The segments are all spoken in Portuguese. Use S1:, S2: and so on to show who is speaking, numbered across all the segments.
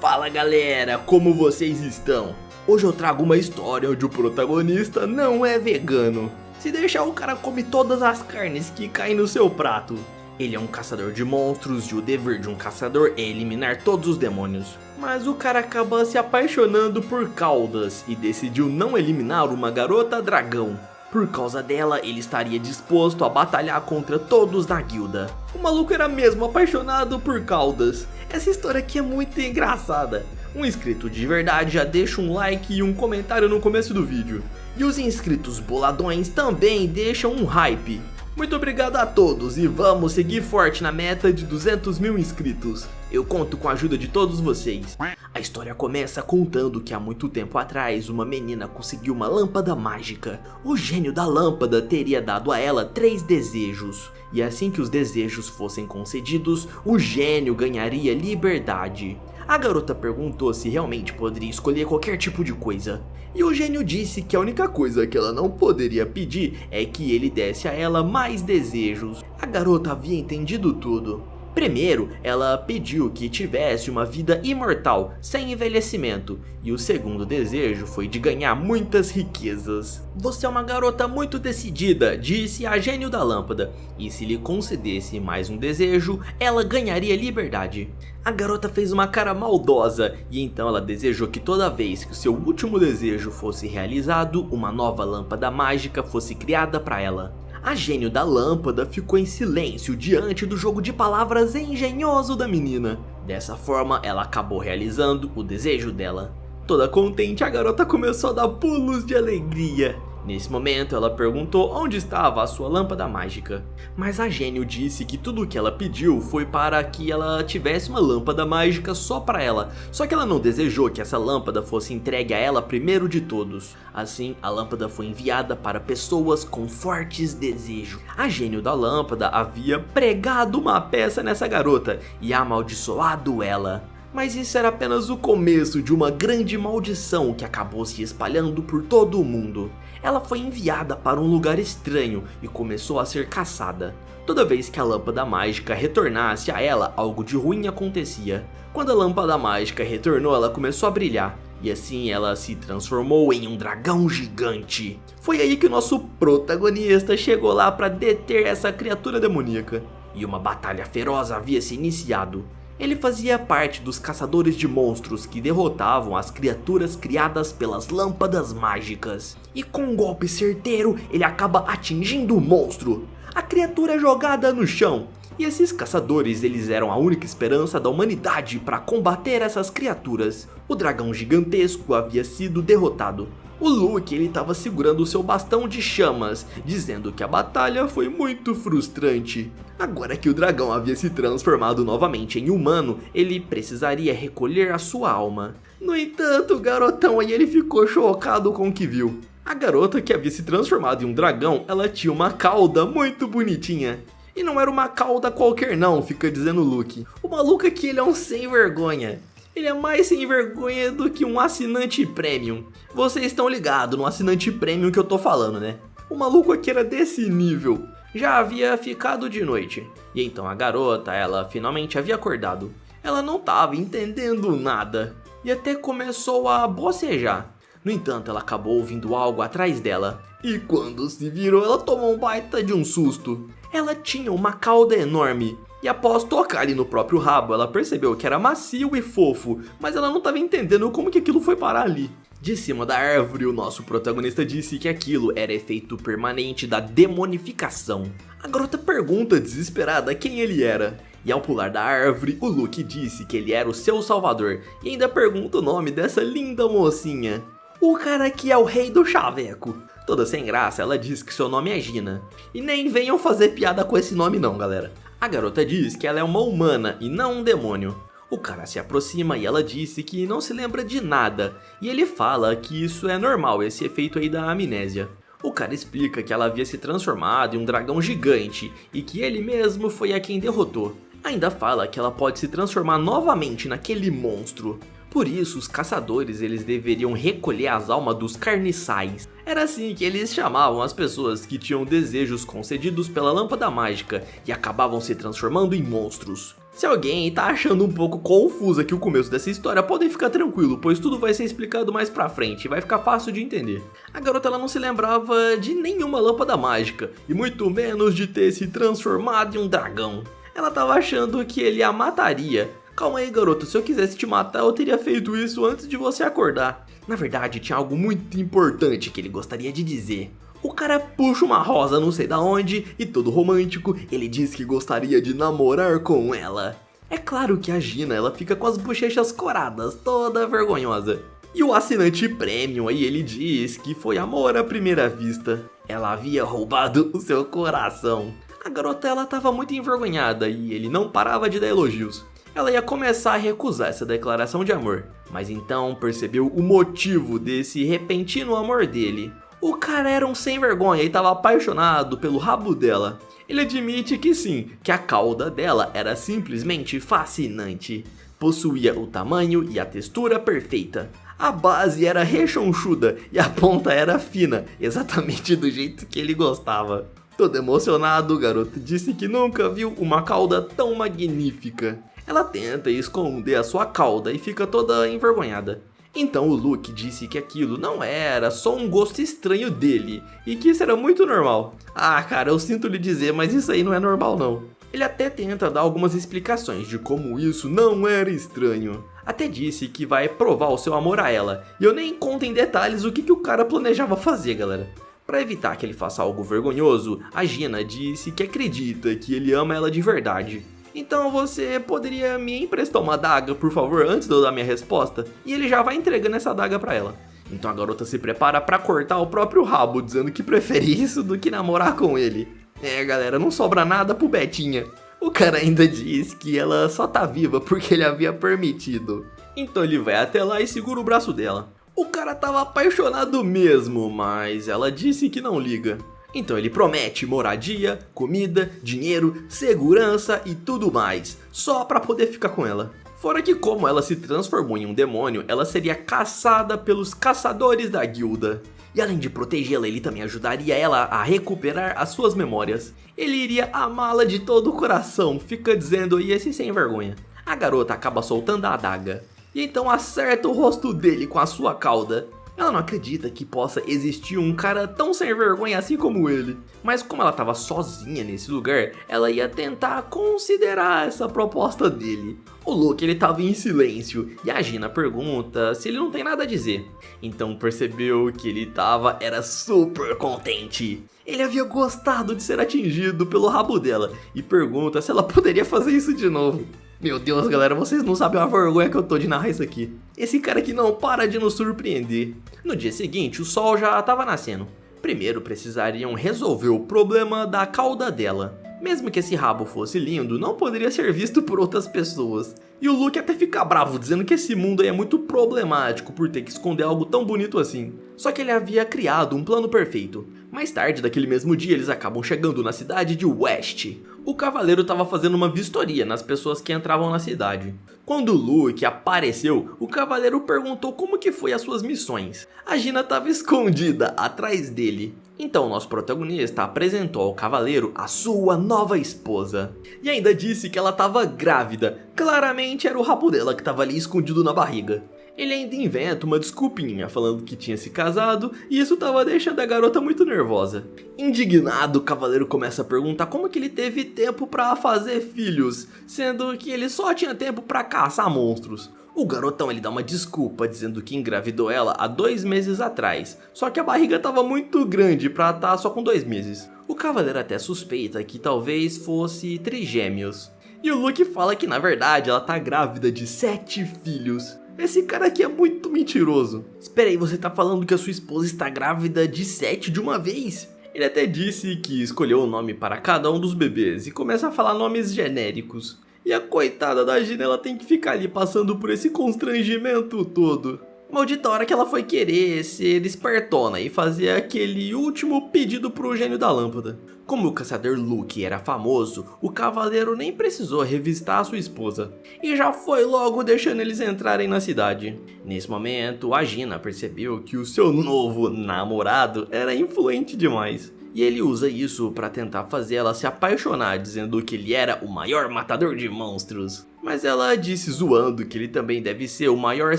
S1: Fala galera, como vocês estão? Hoje eu trago uma história onde o protagonista não é vegano. Se deixar, o cara come todas as carnes que caem no seu prato. Ele é um caçador de monstros e o dever de um caçador é eliminar todos os demônios. Mas o cara acaba se apaixonando por caudas e decidiu não eliminar uma garota dragão. Por causa dela, ele estaria disposto a batalhar contra todos da guilda. O maluco era mesmo apaixonado por caudas. Essa história aqui é muito engraçada. Um inscrito de verdade já deixa um like e um comentário no começo do vídeo. E os inscritos boladões também deixam um hype. Muito obrigado a todos e vamos seguir forte na meta de 200 mil inscritos. Eu conto com a ajuda de todos vocês. A história começa contando que há muito tempo atrás uma menina conseguiu uma lâmpada mágica. O gênio da lâmpada teria dado a ela 3 desejos. E assim que os desejos fossem concedidos, o gênio ganharia liberdade. A garota perguntou se realmente poderia escolher qualquer tipo de coisa. E o gênio disse que a única coisa que ela não poderia pedir é que ele desse a ela mais desejos. A garota havia entendido tudo. Primeiro, ela pediu que tivesse uma vida imortal, sem envelhecimento, e o segundo desejo foi de ganhar muitas riquezas. Você é uma garota muito decidida, disse a gênio da lâmpada, e se lhe concedesse mais um desejo, ela ganharia liberdade. A garota fez uma cara maldosa, e então ela desejou que toda vez que o seu último desejo fosse realizado, uma nova lâmpada mágica fosse criada para ela. A gênio da lâmpada ficou em silêncio diante do jogo de palavras engenhoso da menina. Dessa forma, ela acabou realizando o desejo dela. Toda contente, a garota começou a dar pulos de alegria. Nesse momento, ela perguntou onde estava a sua lâmpada mágica. Mas a gênio disse que tudo o que ela pediu foi para que ela tivesse uma lâmpada mágica só para ela. Só que ela não desejou que essa lâmpada fosse entregue a ela primeiro de todos. Assim, a lâmpada foi enviada para pessoas com fortes desejos. A gênio da lâmpada havia pregado uma peça nessa garota e amaldiçoado ela. Mas isso era apenas o começo de uma grande maldição que acabou se espalhando por todo o mundo. Ela foi enviada para um lugar estranho e começou a ser caçada. Toda vez que a lâmpada mágica retornasse a ela, algo de ruim acontecia. Quando a lâmpada mágica retornou, ela começou a brilhar. E assim ela se transformou em um dragão gigante. Foi aí que o nosso protagonista chegou lá para deter essa criatura demoníaca. E uma batalha feroz havia se iniciado. Ele fazia parte dos caçadores de monstros que derrotavam as criaturas criadas pelas lâmpadas mágicas. E com um golpe certeiro, ele acaba atingindo o monstro. A criatura é jogada no chão. E esses caçadores, eles eram a única esperança da humanidade para combater essas criaturas. O dragão gigantesco havia sido derrotado. O Luke, ele estava segurando o seu bastão de chamas, dizendo que a batalha foi muito frustrante. Agora que o dragão havia se transformado novamente em humano, ele precisaria recolher a sua alma. No entanto, o garotão aí ele ficou chocado com o que viu. A garota que havia se transformado em um dragão, ela tinha uma cauda muito bonitinha. E não era uma cauda qualquer não, fica dizendo o Luke. O maluco aqui ele é um sem vergonha. Ele é mais sem vergonha do que um assinante premium. Vocês estão ligados no assinante premium que eu tô falando, né? O maluco aqui era desse nível. Já havia ficado de noite. E então a garota, ela finalmente havia acordado. Ela não estava entendendo nada. E até começou a bocejar. No entanto, ela acabou ouvindo algo atrás dela. E quando se virou, ela tomou um baita de um susto. Ela tinha uma cauda enorme. E após tocar ali no próprio rabo, ela percebeu que era macio e fofo, mas ela não estava entendendo como que aquilo foi parar ali. De cima da árvore, o nosso protagonista disse que aquilo era efeito permanente da demonificação. A garota pergunta desesperada quem ele era. E ao pular da árvore, o Luke disse que ele era o seu salvador, e ainda pergunta o nome dessa linda mocinha. O cara aqui é o rei do chaveco. Toda sem graça, ela diz que seu nome é Gina. E nem venham fazer piada com esse nome não, galera. A garota diz que ela é uma humana e não um demônio. O cara se aproxima e ela disse que não se lembra de nada. E ele fala que isso é normal, esse efeito aí da amnésia. O cara explica que ela havia se transformado em um dragão gigante e que ele mesmo foi a quem derrotou. Ainda fala que ela pode se transformar novamente naquele monstro. Por isso, os caçadores eles deveriam recolher as almas dos carniçais. Era assim que eles chamavam as pessoas que tinham desejos concedidos pela lâmpada mágica e acabavam se transformando em monstros. Se alguém tá achando um pouco confuso aqui o começo dessa história, podem ficar tranquilo, pois tudo vai ser explicado mais pra frente e vai ficar fácil de entender. A garota ela não se lembrava de nenhuma lâmpada mágica, e muito menos de ter se transformado em um dragão. Ela tava achando que ele a mataria. Calma aí, garota, se eu quisesse te matar, eu teria feito isso antes de você acordar. Na verdade, tinha algo muito importante que ele gostaria de dizer. O cara puxa uma rosa não sei da onde e todo romântico, ele diz que gostaria de namorar com ela. É claro que a Gina ela fica com as bochechas coradas, toda vergonhosa. E o assinante premium aí ele diz que foi amor à primeira vista. Ela havia roubado o seu coração. A garota ela tava muito envergonhada e ele não parava de dar elogios. Ela ia começar a recusar essa declaração de amor, mas então percebeu o motivo desse repentino amor dele. O cara era um sem vergonha e estava apaixonado pelo rabo dela. Ele admite que sim, que a cauda dela era simplesmente fascinante. Possuía o tamanho e a textura perfeita. A base era rechonchuda e a ponta era fina, exatamente do jeito que ele gostava. Todo emocionado, o garoto disse que nunca viu uma cauda tão magnífica. Ela tenta esconder a sua cauda e fica toda envergonhada. Então o Luke disse que aquilo não era só um gosto estranho dele e que isso era muito normal. Ah, cara, eu sinto lhe dizer, mas isso aí não é normal não. Ele até tenta dar algumas explicações de como isso não era estranho. Até disse que vai provar o seu amor a ela, e eu nem conto em detalhes o que o cara planejava fazer, galera. Para evitar que ele faça algo vergonhoso, a Gina disse que acredita que ele ama ela de verdade. Então você poderia me emprestar uma adaga, por favor, antes de eu dar minha resposta? E ele já vai entregando essa adaga pra ela. Então a garota se prepara pra cortar o próprio rabo, dizendo que prefere isso do que namorar com ele. É, galera, não sobra nada pro Betinha. O cara ainda diz que ela só tá viva porque ele havia permitido. Então ele vai até lá e segura o braço dela. O cara tava apaixonado mesmo, mas ela disse que não liga. Então ele promete moradia, comida, dinheiro, segurança e tudo mais, só pra poder ficar com ela. Fora que como ela se transformou em um demônio, ela seria caçada pelos caçadores da guilda. E além de protegê-la, ele também ajudaria ela a recuperar as suas memórias. Ele iria amá-la de todo o coração, fica dizendo aí esse sem vergonha. A garota acaba soltando a adaga, e então acerta o rosto dele com a sua cauda. Ela não acredita que possa existir um cara tão sem vergonha assim como ele. Mas como ela estava sozinha nesse lugar, ela ia tentar considerar essa proposta dele. O Luke ele estava em silêncio e a Gina pergunta se ele não tem nada a dizer. Então percebeu que ele era super contente. Ele havia gostado de ser atingido pelo rabo dela e pergunta se ela poderia fazer isso de novo. Meu Deus, galera, vocês não sabem a vergonha que eu tô de narrar isso aqui. Esse cara aqui não para de nos surpreender. No dia seguinte, o sol já estava nascendo. Primeiro precisariam resolver o problema da cauda dela. Mesmo que esse rabo fosse lindo, não poderia ser visto por outras pessoas. E o Luke até fica bravo, dizendo que esse mundo aí é muito problemático por ter que esconder algo tão bonito assim. Só que ele havia criado um plano perfeito. Mais tarde, daquele mesmo dia, eles acabam chegando na cidade de West. O cavaleiro estava fazendo uma vistoria nas pessoas que entravam na cidade. Quando o Luke apareceu, o cavaleiro perguntou como que foi as suas missões. A Gina estava escondida atrás dele. Então nosso protagonista apresentou ao cavaleiro a sua nova esposa. E ainda disse que ela estava grávida. Claramente era o rabo dela que estava ali escondido na barriga. Ele ainda inventa uma desculpinha falando que tinha se casado e isso estava deixando a garota muito nervosa. Indignado, o cavaleiro começa a perguntar como que ele teve tempo para fazer filhos, sendo que ele só tinha tempo para caçar monstros. O garotão ele dá uma desculpa dizendo que engravidou ela há 2 meses atrás, só que a barriga estava muito grande para estar só com 2 meses. O cavaleiro até suspeita que talvez fosse trigêmeos. E o Luke fala que na verdade ela tá grávida de 7 filhos. Esse cara aqui é muito mentiroso. Espera aí, você tá falando que a sua esposa está grávida de 7 de uma vez? Ele até disse que escolheu o nome para cada um dos bebês e começa a falar nomes genéricos. E a coitada da Gina, ela tem que ficar ali passando por esse constrangimento todo. Maldita hora que ela foi querer ser espertona e fazer aquele último pedido pro gênio da lâmpada. Como o caçador Luke era famoso, o cavaleiro nem precisou revistar a sua esposa. E já foi logo deixando eles entrarem na cidade. Nesse momento, a Gina percebeu que o seu novo namorado era influente demais. E ele usa isso para tentar fazer ela se apaixonar, dizendo que ele era o maior matador de monstros. Mas ela disse zoando que ele também deve ser o maior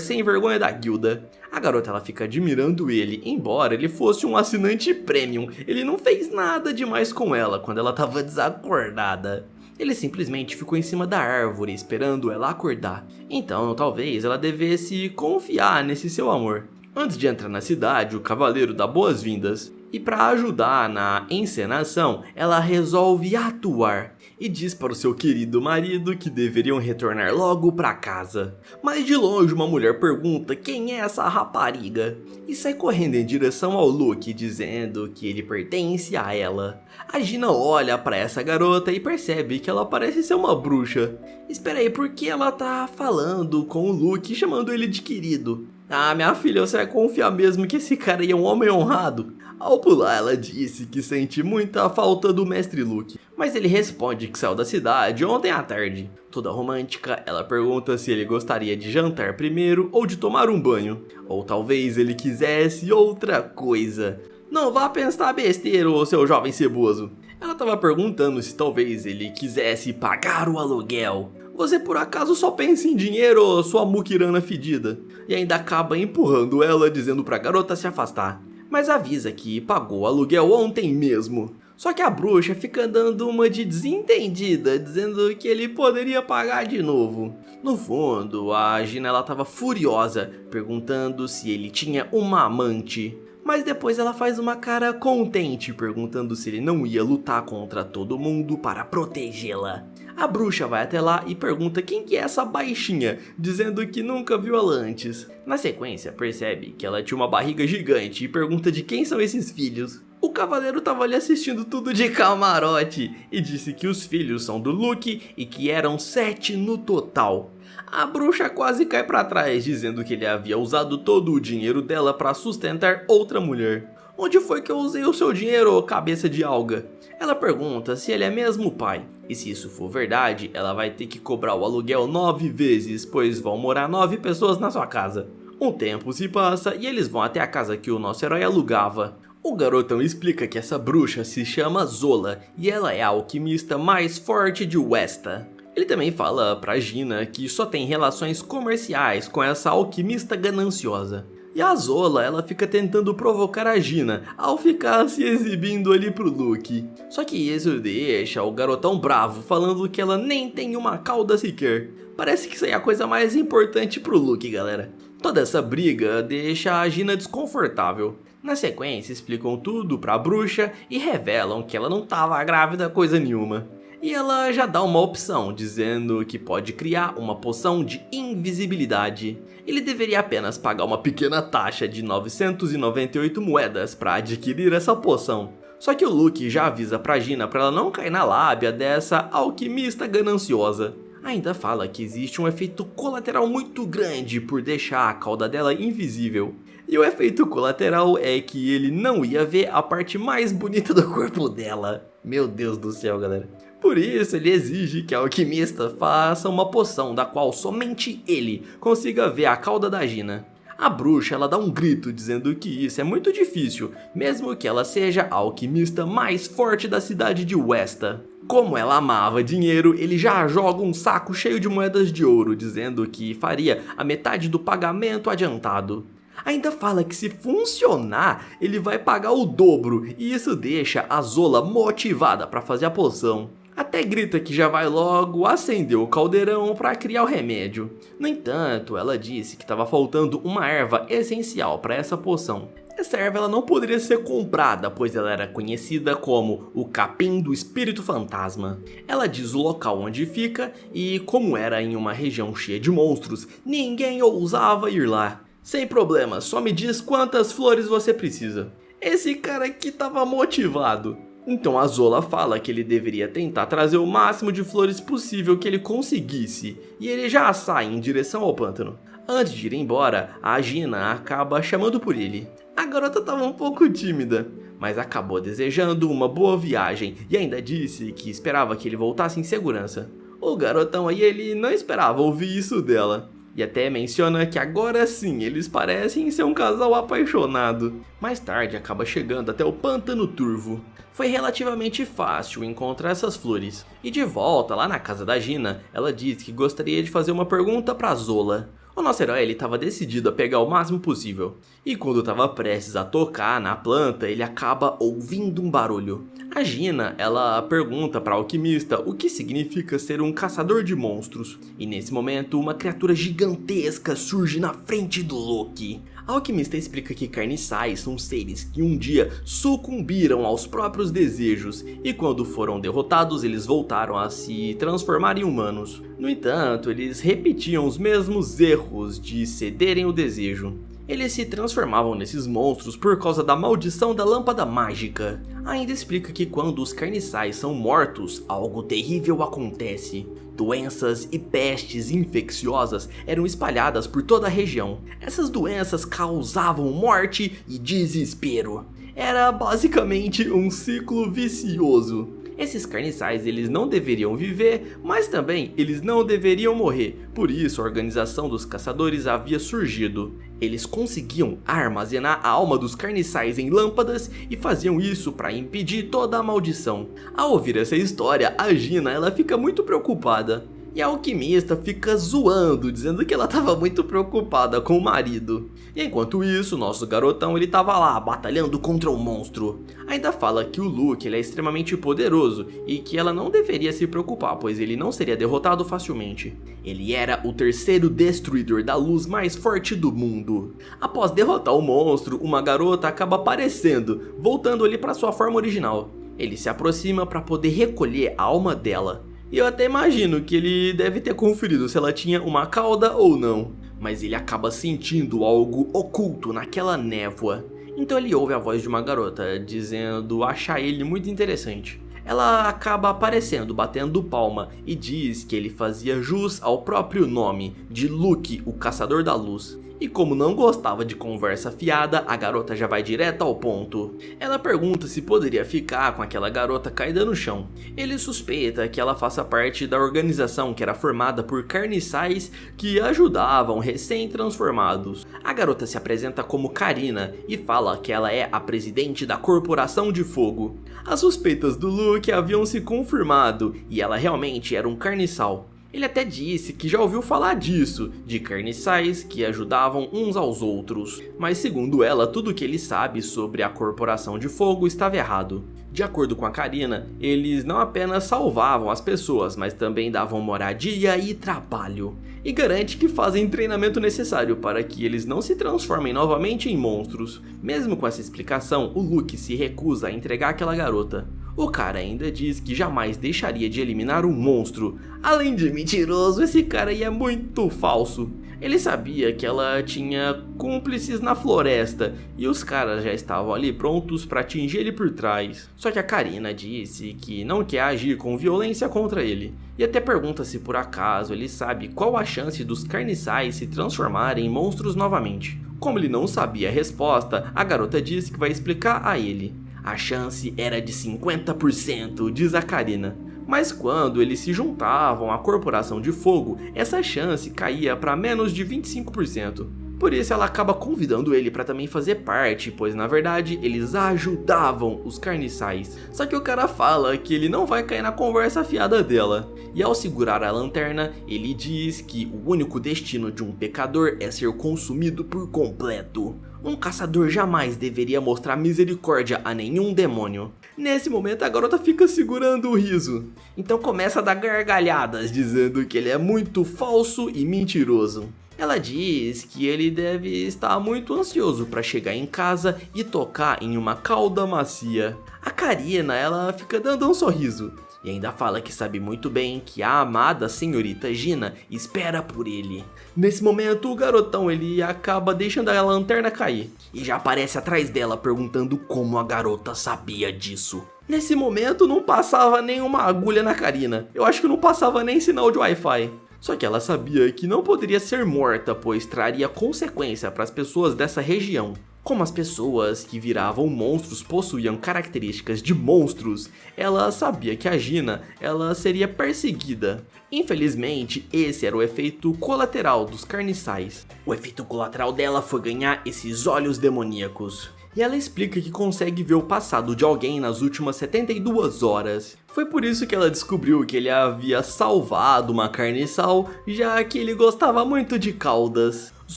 S1: sem vergonha da guilda. A garota ela fica admirando ele, embora ele fosse um assinante premium. Ele não fez nada demais com ela quando ela estava desacordada. Ele simplesmente ficou em cima da árvore esperando ela acordar. Então talvez ela devesse confiar nesse seu amor. Antes de entrar na cidade, o cavaleiro dá boas-vindas. E para ajudar na encenação, ela resolve atuar e diz para o seu querido marido que deveriam retornar logo para casa. Mas de longe uma mulher pergunta quem é essa rapariga e sai correndo em direção ao Luke, dizendo que ele pertence a ela. A Gina olha para essa garota e percebe que ela parece ser uma bruxa. Espera aí, por que ela tá falando com o Luke, chamando ele de querido? Ah, minha filha, você vai confiar mesmo que esse cara aí é um homem honrado? Ao pular, ela disse que sente muita falta do mestre Luke, mas ele responde que saiu da cidade ontem à tarde. Toda romântica, ela pergunta se ele gostaria de jantar primeiro ou de tomar um banho, ou talvez ele quisesse outra coisa. Não vá pensar besteira, ô seu jovem ceboso. Ela estava perguntando se talvez ele quisesse pagar o aluguel. Você por acaso só pensa em dinheiro, sua muquirana fedida? E ainda acaba empurrando ela, dizendo pra garota se afastar. Mas avisa que pagou o aluguel ontem mesmo. Só que a bruxa fica dando uma de desentendida, dizendo que ele poderia pagar de novo. No fundo, a Gina ela tava furiosa, perguntando se ele tinha uma amante. Mas depois ela faz uma cara contente, perguntando se ele não ia lutar contra todo mundo para protegê-la. A bruxa vai até lá e pergunta quem que é essa baixinha, dizendo que nunca viu ela antes. Na sequência, percebe que ela tinha uma barriga gigante e pergunta de quem são esses filhos. O cavaleiro estava ali assistindo tudo de camarote e disse que os filhos são do Luke e que eram 7 no total. A bruxa quase cai para trás, dizendo que ele havia usado todo o dinheiro dela para sustentar outra mulher. Onde foi que eu usei o seu dinheiro, cabeça de alga? Ela pergunta se ele é mesmo o pai. E se isso for verdade, ela vai ter que cobrar o aluguel 9 vezes, pois vão morar 9 pessoas na sua casa. Um tempo se passa e eles vão até a casa que o nosso herói alugava. O garotão explica que essa bruxa se chama Zola e ela é a alquimista mais forte de Westa. Ele também fala pra Gina que só tem relações comerciais com essa alquimista gananciosa. E a Zola, ela fica tentando provocar a Gina ao ficar se exibindo ali pro Luke. Só que isso deixa o garotão bravo, falando que ela nem tem uma cauda sequer. Parece que isso aí é a coisa mais importante pro Luke, galera. Toda essa briga deixa a Gina desconfortável. Na sequência, explicam tudo pra bruxa e revelam que ela não tava grávida coisa nenhuma. E ela já dá uma opção, dizendo que pode criar uma poção de invisibilidade. Ele deveria apenas pagar uma pequena taxa de 998 moedas para adquirir essa poção. Só que o Luke já avisa pra Gina para ela não cair na lábia dessa alquimista gananciosa. Ainda fala que existe um efeito colateral muito grande por deixar a cauda dela invisível. E o efeito colateral é que ele não ia ver a parte mais bonita do corpo dela. Meu Deus do céu, galera. Por isso, ele exige que a alquimista faça uma poção da qual somente ele consiga ver a cauda da Gina. A bruxa ela dá um grito dizendo que isso é muito difícil, mesmo que ela seja a alquimista mais forte da cidade de Westa. Como ela amava dinheiro, ele já joga um saco cheio de moedas de ouro, dizendo que faria a metade do pagamento adiantado. Ainda fala que se funcionar, ele vai pagar o dobro, e isso deixa a Zola motivada para fazer a poção. Até grita que já vai logo acender o caldeirão para criar o remédio. No entanto, ela disse que estava faltando uma erva essencial para essa poção. Essa erva ela não poderia ser comprada, pois ela era conhecida como o capim do espírito fantasma. Ela diz o local onde fica e, como era em uma região cheia de monstros, ninguém ousava ir lá. Sem problema, só me diz quantas flores você precisa. Esse cara aqui estava motivado. Então a Zola fala que ele deveria tentar trazer o máximo de flores possível que ele conseguisse, e ele já sai em direção ao pântano. Antes de ir embora, a Gina acaba chamando por ele. A garota estava um pouco tímida, mas acabou desejando uma boa viagem e ainda disse que esperava que ele voltasse em segurança. O garotão aí ele não esperava ouvir isso dela. E até menciona que agora sim eles parecem ser um casal apaixonado. Mais tarde acaba chegando até o Pântano Turvo. Foi relativamente fácil encontrar essas flores. E de volta lá na casa da Gina, ela diz que gostaria de fazer uma pergunta pra Zola. O nosso herói estava decidido a pegar o máximo possível. E quando estava prestes a tocar na planta, ele acaba ouvindo um barulho. A Gina, ela pergunta para o alquimista o que significa ser um caçador de monstros. E nesse momento, uma criatura gigantesca surge na frente do Loki. A alquimista explica que carniçais são seres que um dia sucumbiram aos próprios desejos e quando foram derrotados eles voltaram a se transformar em humanos. No entanto, eles repetiam os mesmos erros de cederem o desejo. Eles se transformavam nesses monstros por causa da maldição da lâmpada mágica. Ainda explica que quando os carniçais são mortos, algo terrível acontece. Doenças e pestes infecciosas eram espalhadas por toda a região. Essas doenças causavam morte e desespero. Era basicamente um ciclo vicioso. Esses carniçais eles não deveriam viver, mas também eles não deveriam morrer. Por isso a organização dos caçadores havia surgido. Eles conseguiam armazenar a alma dos carniçais em lâmpadas e faziam isso para impedir toda a maldição. Ao ouvir essa história, a Gina ela fica muito preocupada. E a alquimista fica zoando, dizendo que ela estava muito preocupada com o marido. E enquanto isso, nosso garotão ele estava lá, batalhando contra o monstro. Ainda fala que o Luke ele é extremamente poderoso e que ela não deveria se preocupar, pois ele não seria derrotado facilmente. Ele era o terceiro destruidor da luz mais forte do mundo. Após derrotar o monstro, uma garota acaba aparecendo, voltando ali para sua forma original. Ele se aproxima para poder recolher a alma dela. E eu até imagino que ele deve ter conferido se ela tinha uma cauda ou não. Mas ele acaba sentindo algo oculto naquela névoa. Então ele ouve a voz de uma garota dizendo achar ele muito interessante. Ela acaba aparecendo, batendo palma e diz que ele fazia jus ao próprio nome de Luke, o Caçador da Luz. E como não gostava de conversa fiada, a garota já vai direto ao ponto. Ela pergunta se poderia ficar com aquela garota caída no chão. Ele suspeita que ela faça parte da organização que era formada por carniçais que ajudavam recém-transformados. A garota se apresenta como Karina e fala que ela é a presidente da Corporação de Fogo. As suspeitas do Luke haviam se confirmado e ela realmente era um carniçal. Ele até disse que já ouviu falar disso, de carniçais que ajudavam uns aos outros. Mas segundo ela, tudo que ele sabe sobre a Corporação de Fogo estava errado. De acordo com a Karina, eles não apenas salvavam as pessoas, mas também davam moradia e trabalho. E garante que fazem treinamento necessário para que eles não se transformem novamente em monstros. Mesmo com essa explicação, o Luke se recusa a entregar aquela garota. O cara ainda diz que jamais deixaria de eliminar um monstro. Além de mentiroso, esse cara aí é muito falso. Ele sabia que ela tinha cúmplices na floresta e os caras já estavam ali prontos para atingir ele por trás. Só que a Karina disse que não quer agir com violência contra ele. E até pergunta se por acaso ele sabe qual a chance dos carniçais se transformarem em monstros novamente. Como ele não sabia a resposta, a garota disse que vai explicar a ele. A chance era de 50%, diz a Karina. Mas quando eles se juntavam à Corporação de Fogo, essa chance caía para menos de 25%. Por isso ela acaba convidando ele para também fazer parte, pois na verdade eles ajudavam os carniçais. Só que o cara fala que ele não vai cair na conversa fiada dela. E ao segurar a lanterna, ele diz que o único destino de um pecador é ser consumido por completo. Um caçador jamais deveria mostrar misericórdia a nenhum demônio. Nesse momento a garota fica segurando o riso. Então começa a dar gargalhadas dizendo que ele é muito falso e mentiroso. Ela diz que ele deve estar muito ansioso para chegar em casa e tocar em uma cauda macia. A Karina, ela fica dando um sorriso. E ainda fala que sabe muito bem que a amada senhorita Gina espera por ele. Nesse momento o garotão ele acaba deixando a lanterna cair. E já aparece atrás dela perguntando como a garota sabia disso. Nesse momento não passava nenhuma agulha na Karina. Eu acho que não passava nem sinal de Wi-Fi. Só que ela sabia que não poderia ser morta, pois traria consequência para as pessoas dessa região. Como as pessoas que viravam monstros possuíam características de monstros, ela sabia que a Gina ela seria perseguida. Infelizmente, esse era o efeito colateral dos carniçais. O efeito colateral dela foi ganhar esses olhos demoníacos. E ela explica que consegue ver o passado de alguém nas últimas 72 horas. Foi por isso que ela descobriu que ele havia salvado uma carniçal, já que ele gostava muito de caudas. Os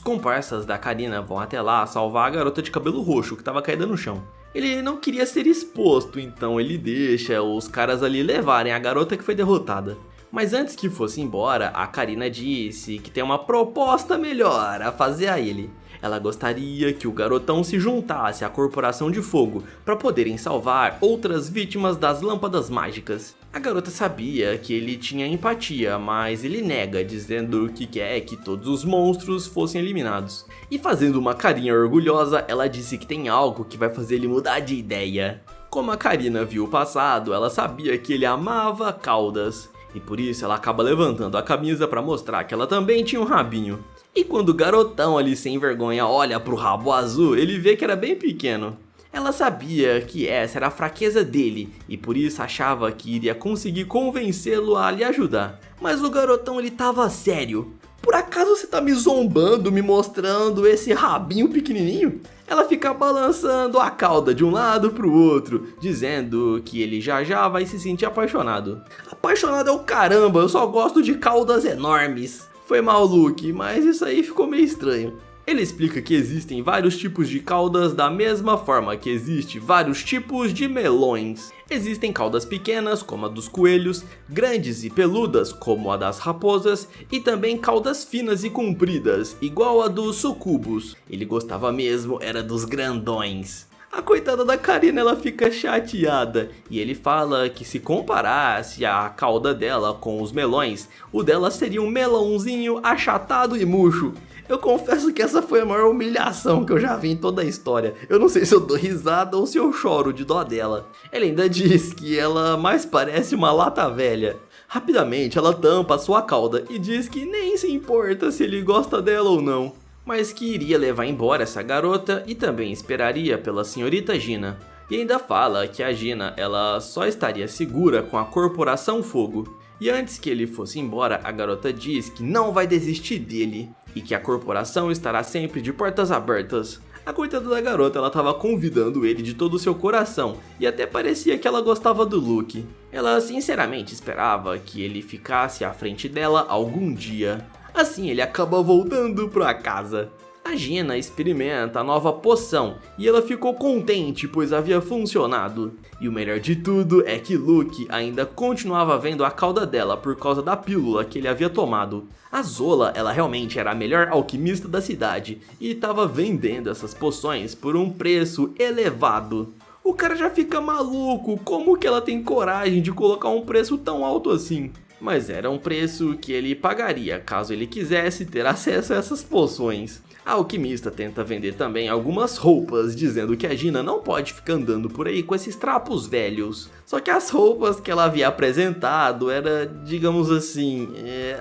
S1: comparsas da Karina vão até lá salvar a garota de cabelo roxo que estava caída no chão. Ele não queria ser exposto, então ele deixa os caras ali levarem a garota que foi derrotada. Mas antes que fosse embora, a Karina disse que tem uma proposta melhor a fazer a ele. Ela gostaria que o garotão se juntasse à Corporação de Fogo para poderem salvar outras vítimas das lâmpadas mágicas. A garota sabia que ele tinha empatia, mas ele nega, dizendo que quer que todos os monstros fossem eliminados. E fazendo uma carinha orgulhosa, ela disse que tem algo que vai fazer ele mudar de ideia. Como a Karina viu o passado, ela sabia que ele amava caudas. E por isso ela acaba levantando a camisa para mostrar que ela também tinha um rabinho. E quando o garotão ali sem vergonha olha pro rabo azul, ele vê que era bem pequeno. Ela sabia que essa era a fraqueza dele e por isso achava que iria conseguir convencê-lo a lhe ajudar. Mas o garotão ele tava sério. Por acaso você tá me zombando, me mostrando esse rabinho pequenininho? Ela fica balançando a cauda de um lado pro outro, dizendo que ele já vai se sentir apaixonado. Apaixonado é o caramba, eu só gosto de caudas enormes. Foi mal, Luke, mas isso aí ficou meio estranho. Ele explica que existem vários tipos de caudas da mesma forma que existe vários tipos de melões. Existem caudas pequenas, como a dos coelhos, grandes e peludas, como a das raposas, e também caudas finas e compridas, igual a dos sucubos. Ele gostava mesmo era dos grandões. A coitada da Karina ela fica chateada e ele fala que se comparasse a cauda dela com os melões, o dela seria um melãozinho achatado e murcho. Eu confesso que essa foi a maior humilhação que eu já vi em toda a história. Eu não sei se eu dou risada ou se eu choro de dó dela. Ele ainda diz que ela mais parece uma lata velha. Rapidamente ela tampa sua cauda e diz que nem se importa se ele gosta dela ou não, mas que iria levar embora essa garota e também esperaria pela senhorita Gina. E ainda fala que a Gina ela só estaria segura com a Corporação Fogo. E antes que ele fosse embora, a garota diz que não vai desistir dele e que a corporação estará sempre de portas abertas. A coitada da garota ela estava convidando ele de todo o seu coração e até parecia que ela gostava do Luke. Ela sinceramente esperava que ele ficasse à frente dela algum dia. Assim ele acaba voltando para casa. A Gina experimenta a nova poção e ela ficou contente pois havia funcionado. E o melhor de tudo é que Luke ainda continuava vendo a cauda dela por causa da pílula que ele havia tomado. A Zola ela realmente era a melhor alquimista da cidade e estava vendendo essas poções por um preço elevado. O cara já fica maluco, como que ela tem coragem de colocar um preço tão alto assim? Mas era um preço que ele pagaria caso ele quisesse ter acesso a essas poções. A alquimista tenta vender também algumas roupas, dizendo que a Gina não pode ficar andando por aí com esses trapos velhos. Só que as roupas que ela havia apresentado eram, digamos assim,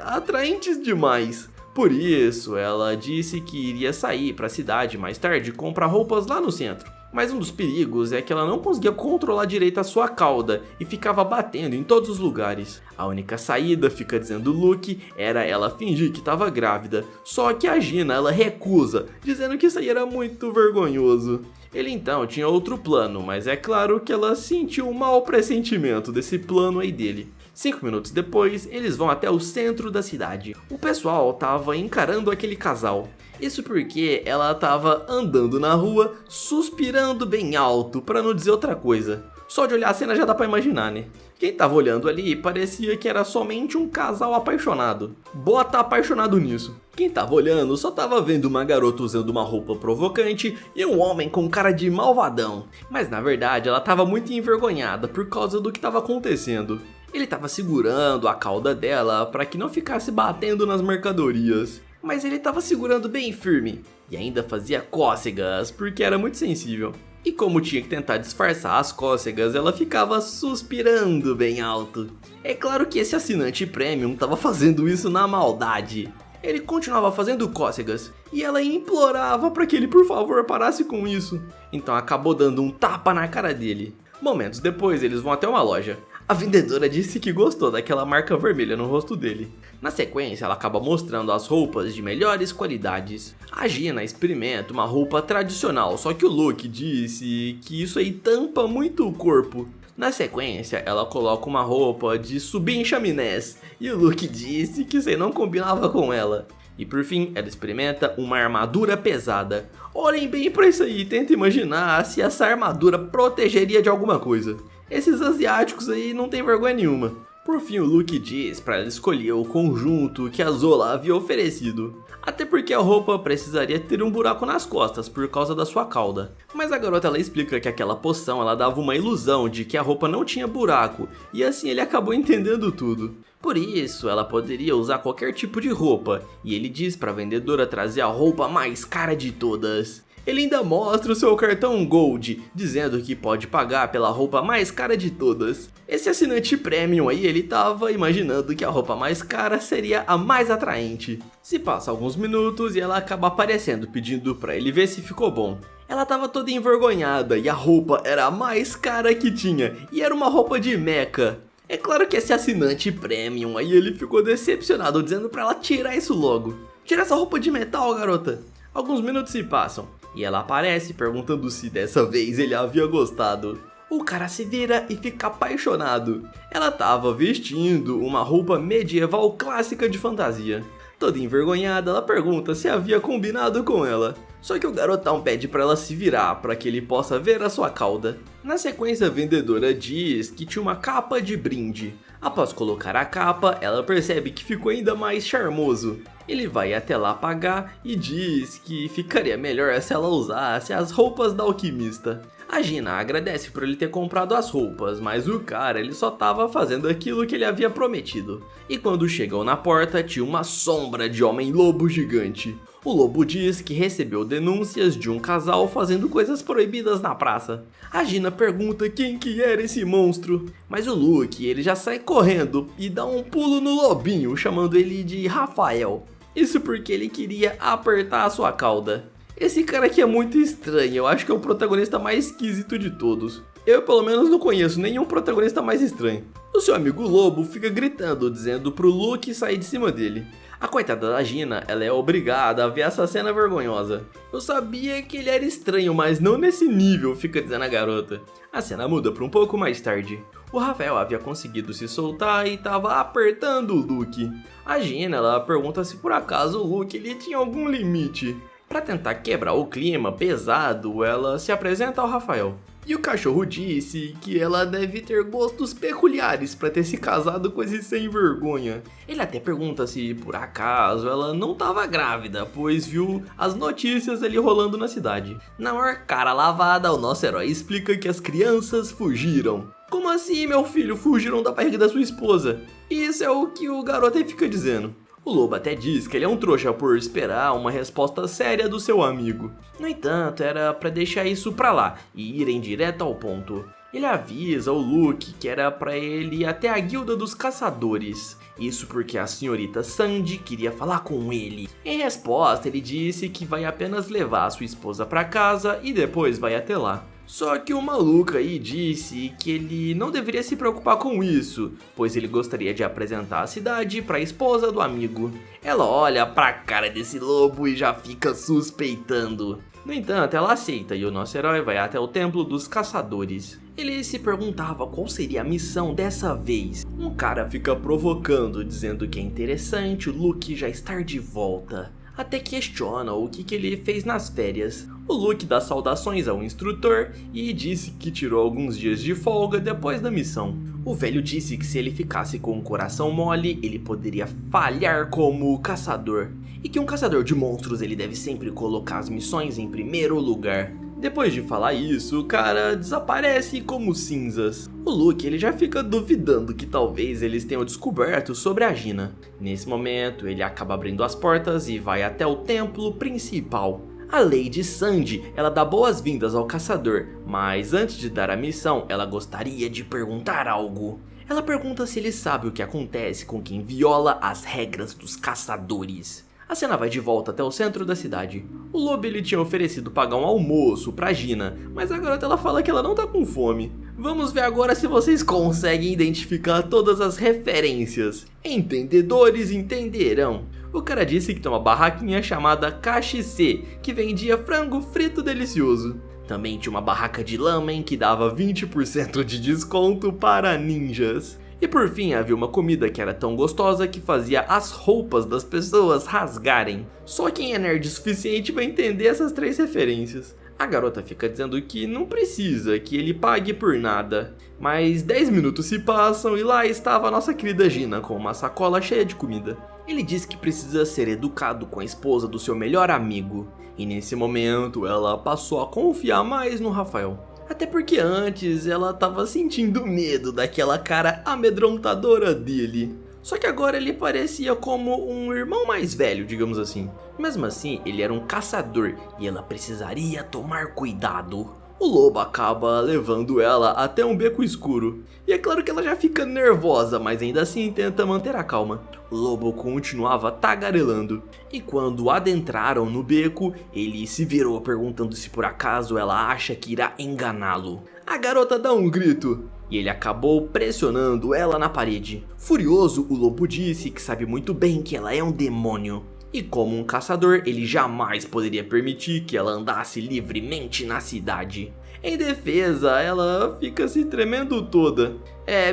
S1: atraentes demais. Por isso, ela disse que iria sair para a cidade mais tarde e comprar roupas lá no centro. Mas um dos perigos é que ela não conseguia controlar direito a sua cauda e ficava batendo em todos os lugares. A única saída, fica dizendo Luke, era ela fingir que estava grávida. Só que a Gina ela recusa, dizendo que isso aí era muito vergonhoso. Ele então tinha outro plano, mas é claro que ela sentiu um mau pressentimento desse plano aí dele. 5 minutos depois, eles vão até o centro da cidade. O pessoal tava encarando aquele casal. Isso porque ela tava andando na rua, suspirando bem alto, pra não dizer outra coisa. Só de olhar a cena já dá pra imaginar, né? Quem tava olhando ali parecia que era somente um casal apaixonado. Bota apaixonado nisso. Quem tava olhando só tava vendo uma garota usando uma roupa provocante e um homem com cara de malvadão. Mas na verdade ela tava muito envergonhada por causa do que tava acontecendo. Ele tava segurando a cauda dela para que não ficasse batendo nas mercadorias. Mas ele tava segurando bem firme e ainda fazia cócegas porque era muito sensível. E como tinha que tentar disfarçar as cócegas, ela ficava suspirando bem alto. É claro que esse assinante premium tava fazendo isso na maldade. ele continuava fazendo cócegas e ela implorava para que ele por favor parasse com isso. Então acabou dando um tapa na cara dele. Momentos depois eles vão até uma loja. A vendedora disse que gostou daquela marca vermelha no rosto dele. Na sequência, ela acaba mostrando as roupas de melhores qualidades. A Gina experimenta uma roupa tradicional, só que o Luke disse que isso aí tampa muito o corpo. Na sequência, ela coloca uma roupa de subir em chaminés, e o Luke disse que isso aí não combinava com ela. E por fim, ela experimenta uma armadura pesada. Olhem bem pra isso aí e tentem imaginar se essa armadura protegeria de alguma coisa. Esses asiáticos aí não tem vergonha nenhuma. Por fim, o Luke diz para ela escolher o conjunto que a Zola havia oferecido. Até porque a roupa precisaria ter um buraco nas costas por causa da sua cauda. Mas a garota ela explica que aquela poção ela dava uma ilusão de que a roupa não tinha buraco. E assim ele acabou entendendo tudo. Por isso, ela poderia usar qualquer tipo de roupa. E ele diz para a vendedora trazer a roupa mais cara de todas. Ele ainda mostra o seu cartão Gold, dizendo que pode pagar pela roupa mais cara de todas. Esse assinante Premium aí, ele tava imaginando que a roupa mais cara seria a mais atraente. Se passa alguns minutos e ela acaba aparecendo pedindo pra ele ver se ficou bom. Ela tava toda envergonhada e a roupa era a mais cara que tinha, e era uma roupa de meca. É claro que esse assinante Premium aí, ele ficou decepcionado, dizendo pra ela tirar isso logo. Tira essa roupa de metal, garota. Alguns minutos se passam. E ela aparece perguntando se dessa vez ele havia gostado. O cara se vira e fica apaixonado. Ela tava vestindo uma roupa medieval clássica de fantasia. Toda envergonhada, ela pergunta se havia combinado com ela. Só que o garotão pede pra ela se virar para que ele possa ver a sua cauda. Na sequência, a vendedora diz que tinha uma capa de brinde. Após colocar a capa, ela percebe que ficou ainda mais charmoso. Ele vai até lá pagar e diz que ficaria melhor se ela usasse as roupas da alquimista. A Gina agradece por ele ter comprado as roupas, mas o cara ele só tava fazendo aquilo que ele havia prometido. E quando chegam na porta, tinha uma sombra de homem-lobo gigante. O lobo diz que recebeu denúncias de um casal fazendo coisas proibidas na praça. A Gina pergunta quem que era esse monstro, mas o Luke ele já sai correndo e dá um pulo no lobinho, chamando ele de Rafael. Isso porque ele queria apertar a sua cauda. Esse cara aqui é muito estranho, eu acho que é o protagonista mais esquisito de todos. Eu pelo menos não conheço nenhum protagonista mais estranho. O seu amigo lobo fica gritando, dizendo pro Luke sair de cima dele. A coitada da Gina, ela é obrigada a ver essa cena vergonhosa. Eu sabia que ele era estranho, mas não nesse nível, fica dizendo a garota. A cena muda para um pouco mais tarde. O Rafael havia conseguido se soltar e estava apertando o Luke. A Gina, ela pergunta se por acaso o Luke ele tinha algum limite. Para tentar quebrar o clima pesado, ela se apresenta ao Rafael. E o cachorro disse que ela deve ter gostos peculiares para ter se casado com esse sem vergonha. Ele até pergunta se por acaso ela não estava grávida, pois viu as notícias ali rolando na cidade. Na maior cara lavada, o nosso herói explica que as crianças fugiram. Como assim, meu filho? Fugiram da barriga da sua esposa? Isso é o que o garoto aí fica dizendo. O lobo até diz que ele é um trouxa por esperar uma resposta séria do seu amigo. No entanto, era pra deixar isso pra lá e irem direto ao ponto. Ele avisa o Luke que era pra ele ir até a guilda dos caçadores. Isso porque a senhorita Sandy queria falar com ele. Em resposta, ele disse que vai apenas levar a sua esposa pra casa e depois vai até lá. Só que o maluco aí disse que ele não deveria se preocupar com isso, pois ele gostaria de apresentar a cidade para a esposa do amigo. Ela olha pra cara desse lobo e já fica suspeitando. No entanto, ela aceita e o nosso herói vai até o templo dos caçadores. Ele se perguntava qual seria a missão dessa vez. Um cara fica provocando, dizendo que é interessante o Luke já estar de volta. Até questiona o que ele fez nas férias. O Luke dá saudações ao instrutor e disse que tirou alguns dias de folga depois da missão. O velho disse que se ele ficasse com o coração mole, ele poderia falhar como caçador. E que um caçador de monstros ele deve sempre colocar as missões em primeiro lugar. Depois de falar isso, o cara desaparece como cinzas. O Luke ele já fica duvidando que talvez eles tenham descoberto sobre a Gina. Nesse momento, ele acaba abrindo as portas e vai até o templo principal. A Lady Sandy, ela dá boas-vindas ao caçador, mas antes de dar a missão, ela gostaria de perguntar algo. Ela pergunta se ele sabe o que acontece com quem viola as regras dos caçadores. A cena vai de volta até o centro da cidade. O lobo ele tinha oferecido pagar um almoço pra Gina, mas a garota ela fala que ela não tá com fome. Vamos ver agora se vocês conseguem identificar todas as referências. Entendedores entenderão. O cara disse que tem uma barraquinha chamada KXC, que vendia frango frito delicioso. Também tinha uma barraca de lamen que dava 20% de desconto para ninjas. E por fim havia uma comida que era tão gostosa que fazia as roupas das pessoas rasgarem. Só quem é nerd o suficiente vai entender essas 3 referências. A garota fica dizendo que não precisa que ele pague por nada. Mas 10 minutos se passam e lá estava a nossa querida Gina com uma sacola cheia de comida. Ele diz que precisa ser educado com a esposa do seu melhor amigo. E nesse momento ela passou a confiar mais no Rafael. Até porque antes ela tava sentindo medo daquela cara amedrontadora dele. Só que agora ele parecia como um irmão mais velho, digamos assim. Mesmo assim, ele era um caçador e ela precisaria tomar cuidado. O lobo acaba levando ela até um beco escuro. E é claro que ela já fica nervosa, mas ainda assim tenta manter a calma. O lobo continuava tagarelando. E quando adentraram no beco, ele se virou perguntando se por acaso ela acha que irá enganá-lo. A garota dá um grito. E ele acabou pressionando ela na parede. Furioso, o lobo disse que sabe muito bem que ela é um demônio. E como um caçador, ele jamais poderia permitir que ela andasse livremente na cidade. Em defesa, ela fica se tremendo toda.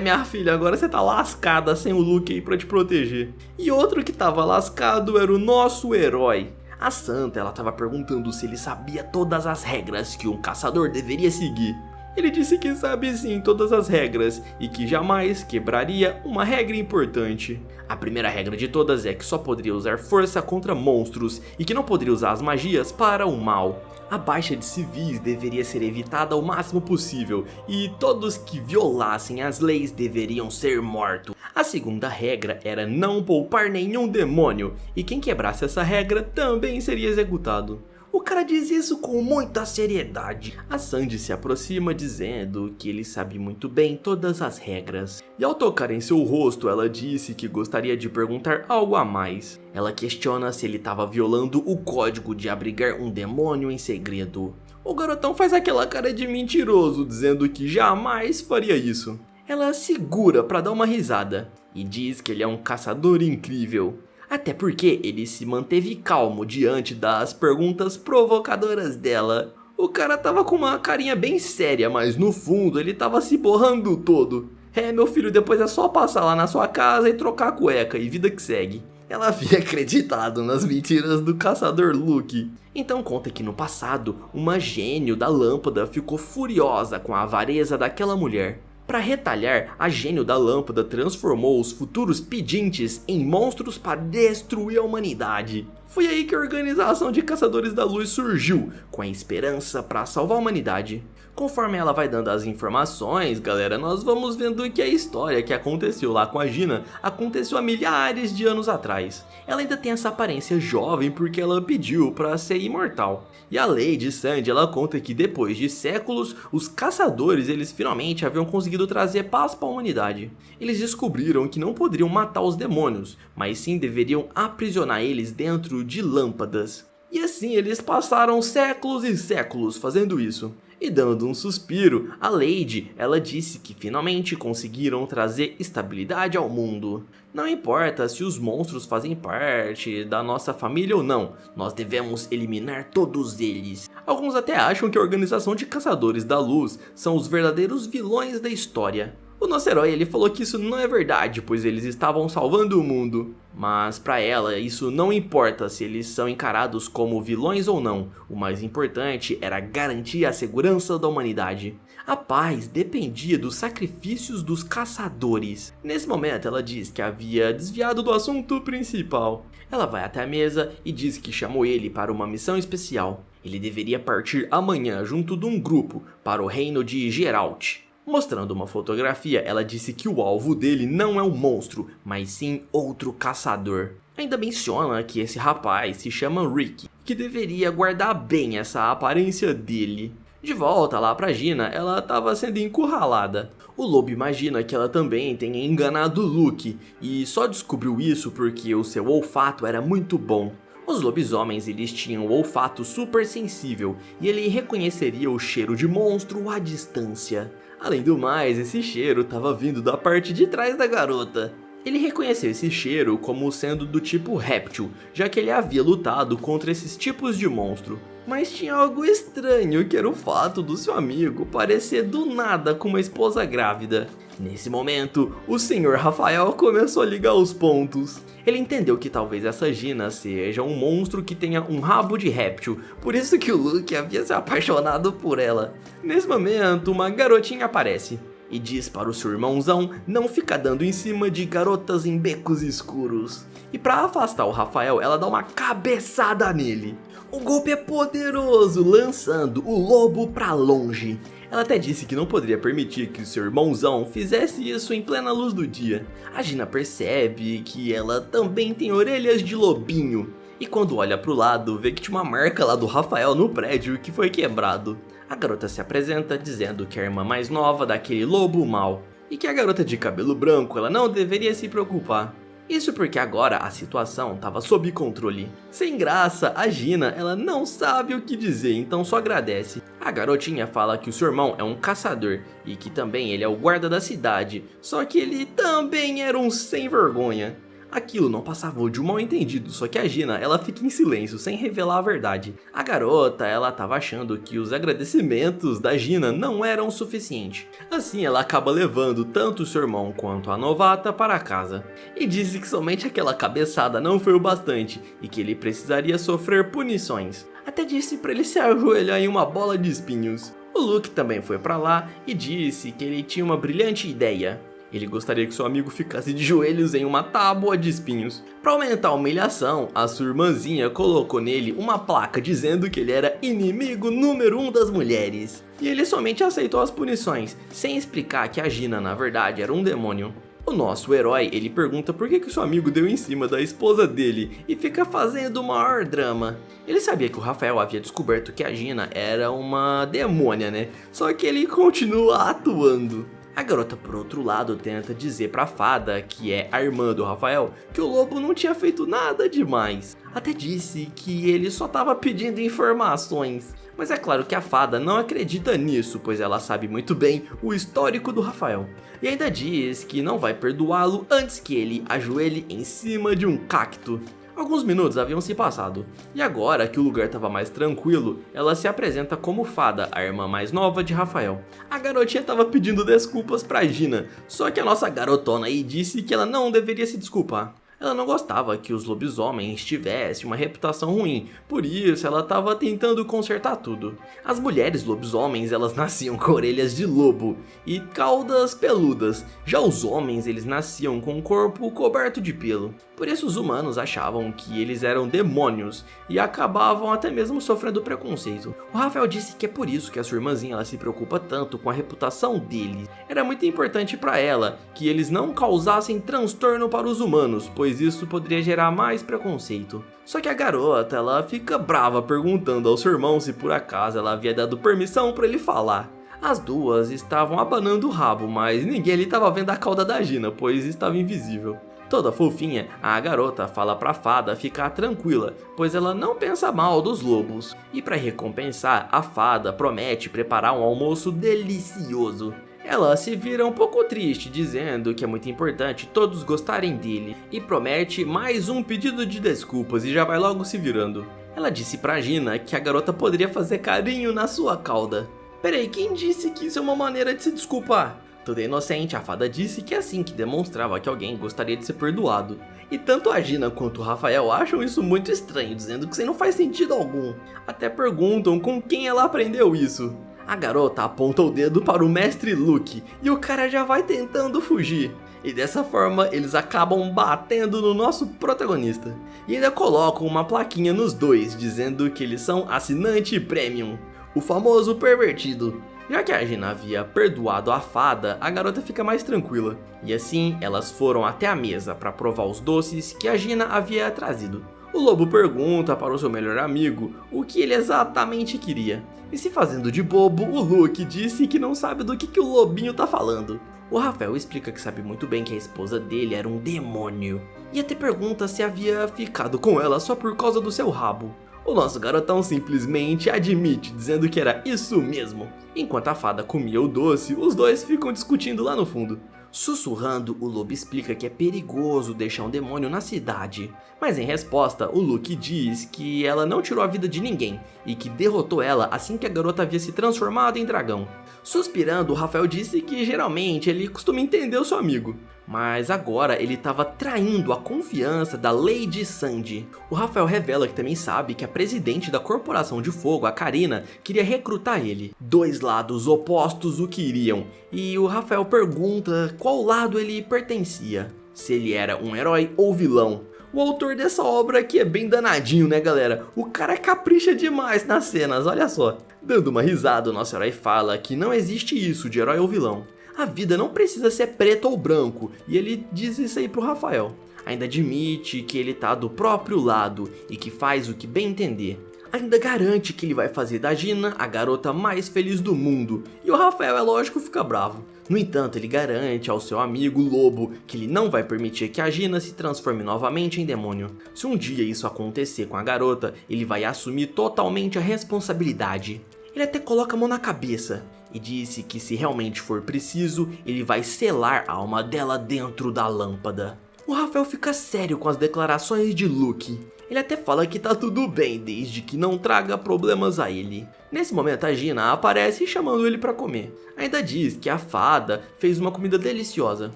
S1: Minha filha, agora você tá lascada sem o Luke aí pra te proteger. E outro que tava lascado era o nosso herói. A Santa, ela tava perguntando se ele sabia todas as regras que um caçador deveria seguir. Ele disse que sabe sim todas as regras e que jamais quebraria uma regra importante. A primeira regra de todas é que só poderia usar força contra monstros e que não poderia usar as magias para o mal. A baixa de civis deveria ser evitada ao máximo possível e todos que violassem as leis deveriam ser mortos. A segunda regra era não poupar nenhum demônio e quem quebrasse essa regra também seria executado. O cara diz isso com muita seriedade. A Sandy se aproxima dizendo que ele sabe muito bem todas as regras. E ao tocar em seu rosto, ela disse que gostaria de perguntar algo a mais. Ela questiona se ele estava violando o código de abrigar um demônio em segredo. O garotão faz aquela cara de mentiroso, dizendo que jamais faria isso. Ela segura para dar uma risada e diz que ele é um caçador incrível. Até porque ele se manteve calmo diante das perguntas provocadoras dela. O cara tava com uma carinha bem séria, mas no fundo ele tava se borrando todo. Meu filho, depois é só passar lá na sua casa e trocar a cueca e vida que segue. Ela havia acreditado nas mentiras do caçador Luke. Então conta que no passado, uma gênio da lâmpada ficou furiosa com a avareza daquela mulher. Para retalhar, a gênio da lâmpada transformou os futuros pedintes em monstros para destruir a humanidade. Foi aí que a organização de caçadores da luz surgiu, com a esperança para salvar a humanidade. Conforme ela vai dando as informações, galera, nós vamos vendo que a história que aconteceu lá com a Gina aconteceu há milhares de anos atrás. Ela ainda tem essa aparência jovem porque ela pediu para ser imortal. E a Lady Sandy, ela conta que depois de séculos, os caçadores eles finalmente haviam conseguido trazer paz para a humanidade. Eles descobriram que não poderiam matar os demônios, mas sim deveriam aprisionar eles dentro de lâmpadas. E assim eles passaram séculos e séculos fazendo isso. E dando um suspiro, a Lady, ela disse que finalmente conseguiram trazer estabilidade ao mundo. Não importa se os monstros fazem parte da nossa família ou não, nós devemos eliminar todos eles. Alguns até acham que a organização de caçadores da luz são os verdadeiros vilões da história. O nosso herói ele falou que isso não é verdade, pois eles estavam salvando o mundo. Mas para ela isso não importa se eles são encarados como vilões ou não. O mais importante era garantir a segurança da humanidade. A paz dependia dos sacrifícios dos caçadores. Nesse momento ela diz que havia desviado do assunto principal. Ela vai até a mesa e diz que chamou ele para uma missão especial. Ele deveria partir amanhã junto de um grupo para o reino de Geralt. Mostrando uma fotografia, ela disse que o alvo dele não é um monstro, mas sim outro caçador. Ainda menciona que esse rapaz se chama Rick, que deveria guardar bem essa aparência dele. De volta lá pra Gina, ela estava sendo encurralada. O lobo imagina que ela também tenha enganado Luke, e só descobriu isso porque o seu olfato era muito bom. Os lobisomens eles tinham o olfato super sensível e ele reconheceria o cheiro de monstro à distância. Além do mais, esse cheiro estava vindo da parte de trás da garota. Ele reconheceu esse cheiro como sendo do tipo réptil, já que ele havia lutado contra esses tipos de monstro. Mas tinha algo estranho, que era o fato do seu amigo parecer do nada com uma esposa grávida. Nesse momento, o Sr. Rafael começou a ligar os pontos. Ele entendeu que talvez essa Gina seja um monstro que tenha um rabo de réptil, por isso que o Luke havia se apaixonado por ela. Nesse momento, uma garotinha aparece e diz para o seu irmãozão não ficar dando em cima de garotas em becos escuros. E para afastar o Rafael, ela dá uma cabeçada nele. O golpe é poderoso, lançando o lobo para longe. Ela até disse que não poderia permitir que o seu irmãozão fizesse isso em plena luz do dia. A Gina percebe que ela também tem orelhas de lobinho. E quando olha pro lado, vê que tinha uma marca lá do Rafael no prédio que foi quebrado. A garota se apresenta dizendo que é a irmã mais nova daquele lobo mau. E que a garota de cabelo branco ela não deveria se preocupar. Isso porque agora a situação estava sob controle. Sem graça, a Gina ela não sabe o que dizer, então só agradece. A garotinha fala que o seu irmão é um caçador e que também ele é o guarda da cidade, só que ele também era um sem vergonha. Aquilo não passava de um mal entendido, só que a Gina ela fica em silêncio, sem revelar a verdade. A garota ela estava achando que os agradecimentos da Gina não eram o suficiente. Assim ela acaba levando tanto o seu irmão quanto a novata para casa. E disse que somente aquela cabeçada não foi o bastante e que ele precisaria sofrer punições. Até disse para ele se ajoelhar em uma bola de espinhos. O Luke também foi para lá e disse que ele tinha uma brilhante ideia. Ele gostaria que seu amigo ficasse de joelhos em uma tábua de espinhos. Para aumentar a humilhação, a sua irmãzinha colocou nele uma placa dizendo que ele era inimigo número 1 das mulheres. E ele somente aceitou as punições, sem explicar que a Gina na verdade era um demônio. O nosso herói, ele pergunta por que o seu amigo deu em cima da esposa dele e fica fazendo o maior drama. Ele sabia que o Rafael havia descoberto que a Gina era uma demônia, né? Só que ele continua atuando. A garota, por outro lado, tenta dizer pra fada, que é a irmã do Rafael, que o lobo não tinha feito nada demais. Até disse que ele só tava pedindo informações. Mas é claro que a fada não acredita nisso, pois ela sabe muito bem o histórico do Rafael. E ainda diz que não vai perdoá-lo antes que ele ajoelhe em cima de um cacto. Alguns minutos haviam se passado, e agora que o lugar estava mais tranquilo, ela se apresenta como Fada, a irmã mais nova de Rafael. A garotinha estava pedindo desculpas pra Gina, só que a nossa garotona aí disse que ela não deveria se desculpar. Ela não gostava que os lobisomens tivessem uma reputação ruim, por isso ela estava tentando consertar tudo. As mulheres lobisomens elas nasciam com orelhas de lobo e caudas peludas, já os homens eles nasciam com um corpo coberto de pelo. Por isso os humanos achavam que eles eram demônios e acabavam até mesmo sofrendo preconceito. O Rafael disse que é por isso que a sua irmãzinha ela se preocupa tanto com a reputação deles. Era muito importante para ela que eles não causassem transtorno para os humanos, pois isso poderia gerar mais preconceito. Só que a garota ela fica brava perguntando ao seu irmão se por acaso ela havia dado permissão para ele falar. As duas estavam abanando o rabo, mas ninguém ali estava vendo a cauda da Gina, pois estava invisível. Toda fofinha, a garota fala pra fada ficar tranquila, pois ela não pensa mal dos lobos. E para recompensar, a fada promete preparar um almoço delicioso. Ela se vira um pouco triste, dizendo que é muito importante todos gostarem dele, e promete mais um pedido de desculpas e já vai logo se virando. Ela disse pra Gina que a garota poderia fazer carinho na sua cauda. Peraí, quem disse que isso é uma maneira de se desculpar? Toda inocente, a fada disse que é assim que demonstrava que alguém gostaria de ser perdoado. E tanto a Gina quanto o Rafael acham isso muito estranho, dizendo que isso não faz sentido algum. Até perguntam com quem ela aprendeu isso. A garota aponta o dedo para o mestre Luke e o cara já vai tentando fugir. E dessa forma eles acabam batendo no nosso protagonista. E ainda colocam uma plaquinha nos dois, dizendo que eles são assinante premium. O famoso pervertido. Já que a Gina havia perdoado a fada, a garota fica mais tranquila. E assim, elas foram até a mesa para provar os doces que a Gina havia trazido. O lobo pergunta para o seu melhor amigo o que ele exatamente queria. E se fazendo de bobo, o Luke disse que não sabe do que o lobinho tá falando. O Rafael explica que sabe muito bem que a esposa dele era um demônio, e até pergunta se havia ficado com ela só por causa do seu rabo. O nosso garotão simplesmente admite, dizendo que era isso mesmo. Enquanto a fada comia o doce, os dois ficam discutindo lá no fundo. Sussurrando, o lobo explica que é perigoso deixar um demônio na cidade. Mas em resposta, o Luke diz que ela não tirou a vida de ninguém e que derrotou ela assim que a garota havia se transformado em dragão. Suspirando, o Rafael disse que geralmente ele costuma entender o seu amigo, mas agora ele estava traindo a confiança da Lady Sandy. O Rafael revela que também sabe que a presidente da Corporação de Fogo, a Karina, queria recrutar ele. Dois lados opostos o queriam, e o Rafael pergunta qual lado ele pertencia, se ele era um herói ou vilão. O autor dessa obra aqui é bem danadinho, né, galera? O cara capricha demais nas cenas, olha só. Dando uma risada, o nosso herói fala que não existe isso de herói ou vilão. A vida não precisa ser preto ou branco, e ele diz isso aí pro Rafael. Ainda admite que ele tá do próprio lado e que faz o que bem entender. Ainda garante que ele vai fazer da Gina a garota mais feliz do mundo, e o Rafael, é lógico, fica bravo. No entanto, ele garante ao seu amigo Lobo que ele não vai permitir que a Gina se transforme novamente em demônio. Se um dia isso acontecer com a garota, ele vai assumir totalmente a responsabilidade. Ele até coloca a mão na cabeça e disse que se realmente for preciso, ele vai selar a alma dela dentro da lâmpada. O Rafael fica sério com as declarações de Luke. Ele até fala que tá tudo bem desde que não traga problemas a ele. Nesse momento a Gina aparece chamando ele pra comer. Ainda diz que a fada fez uma comida deliciosa.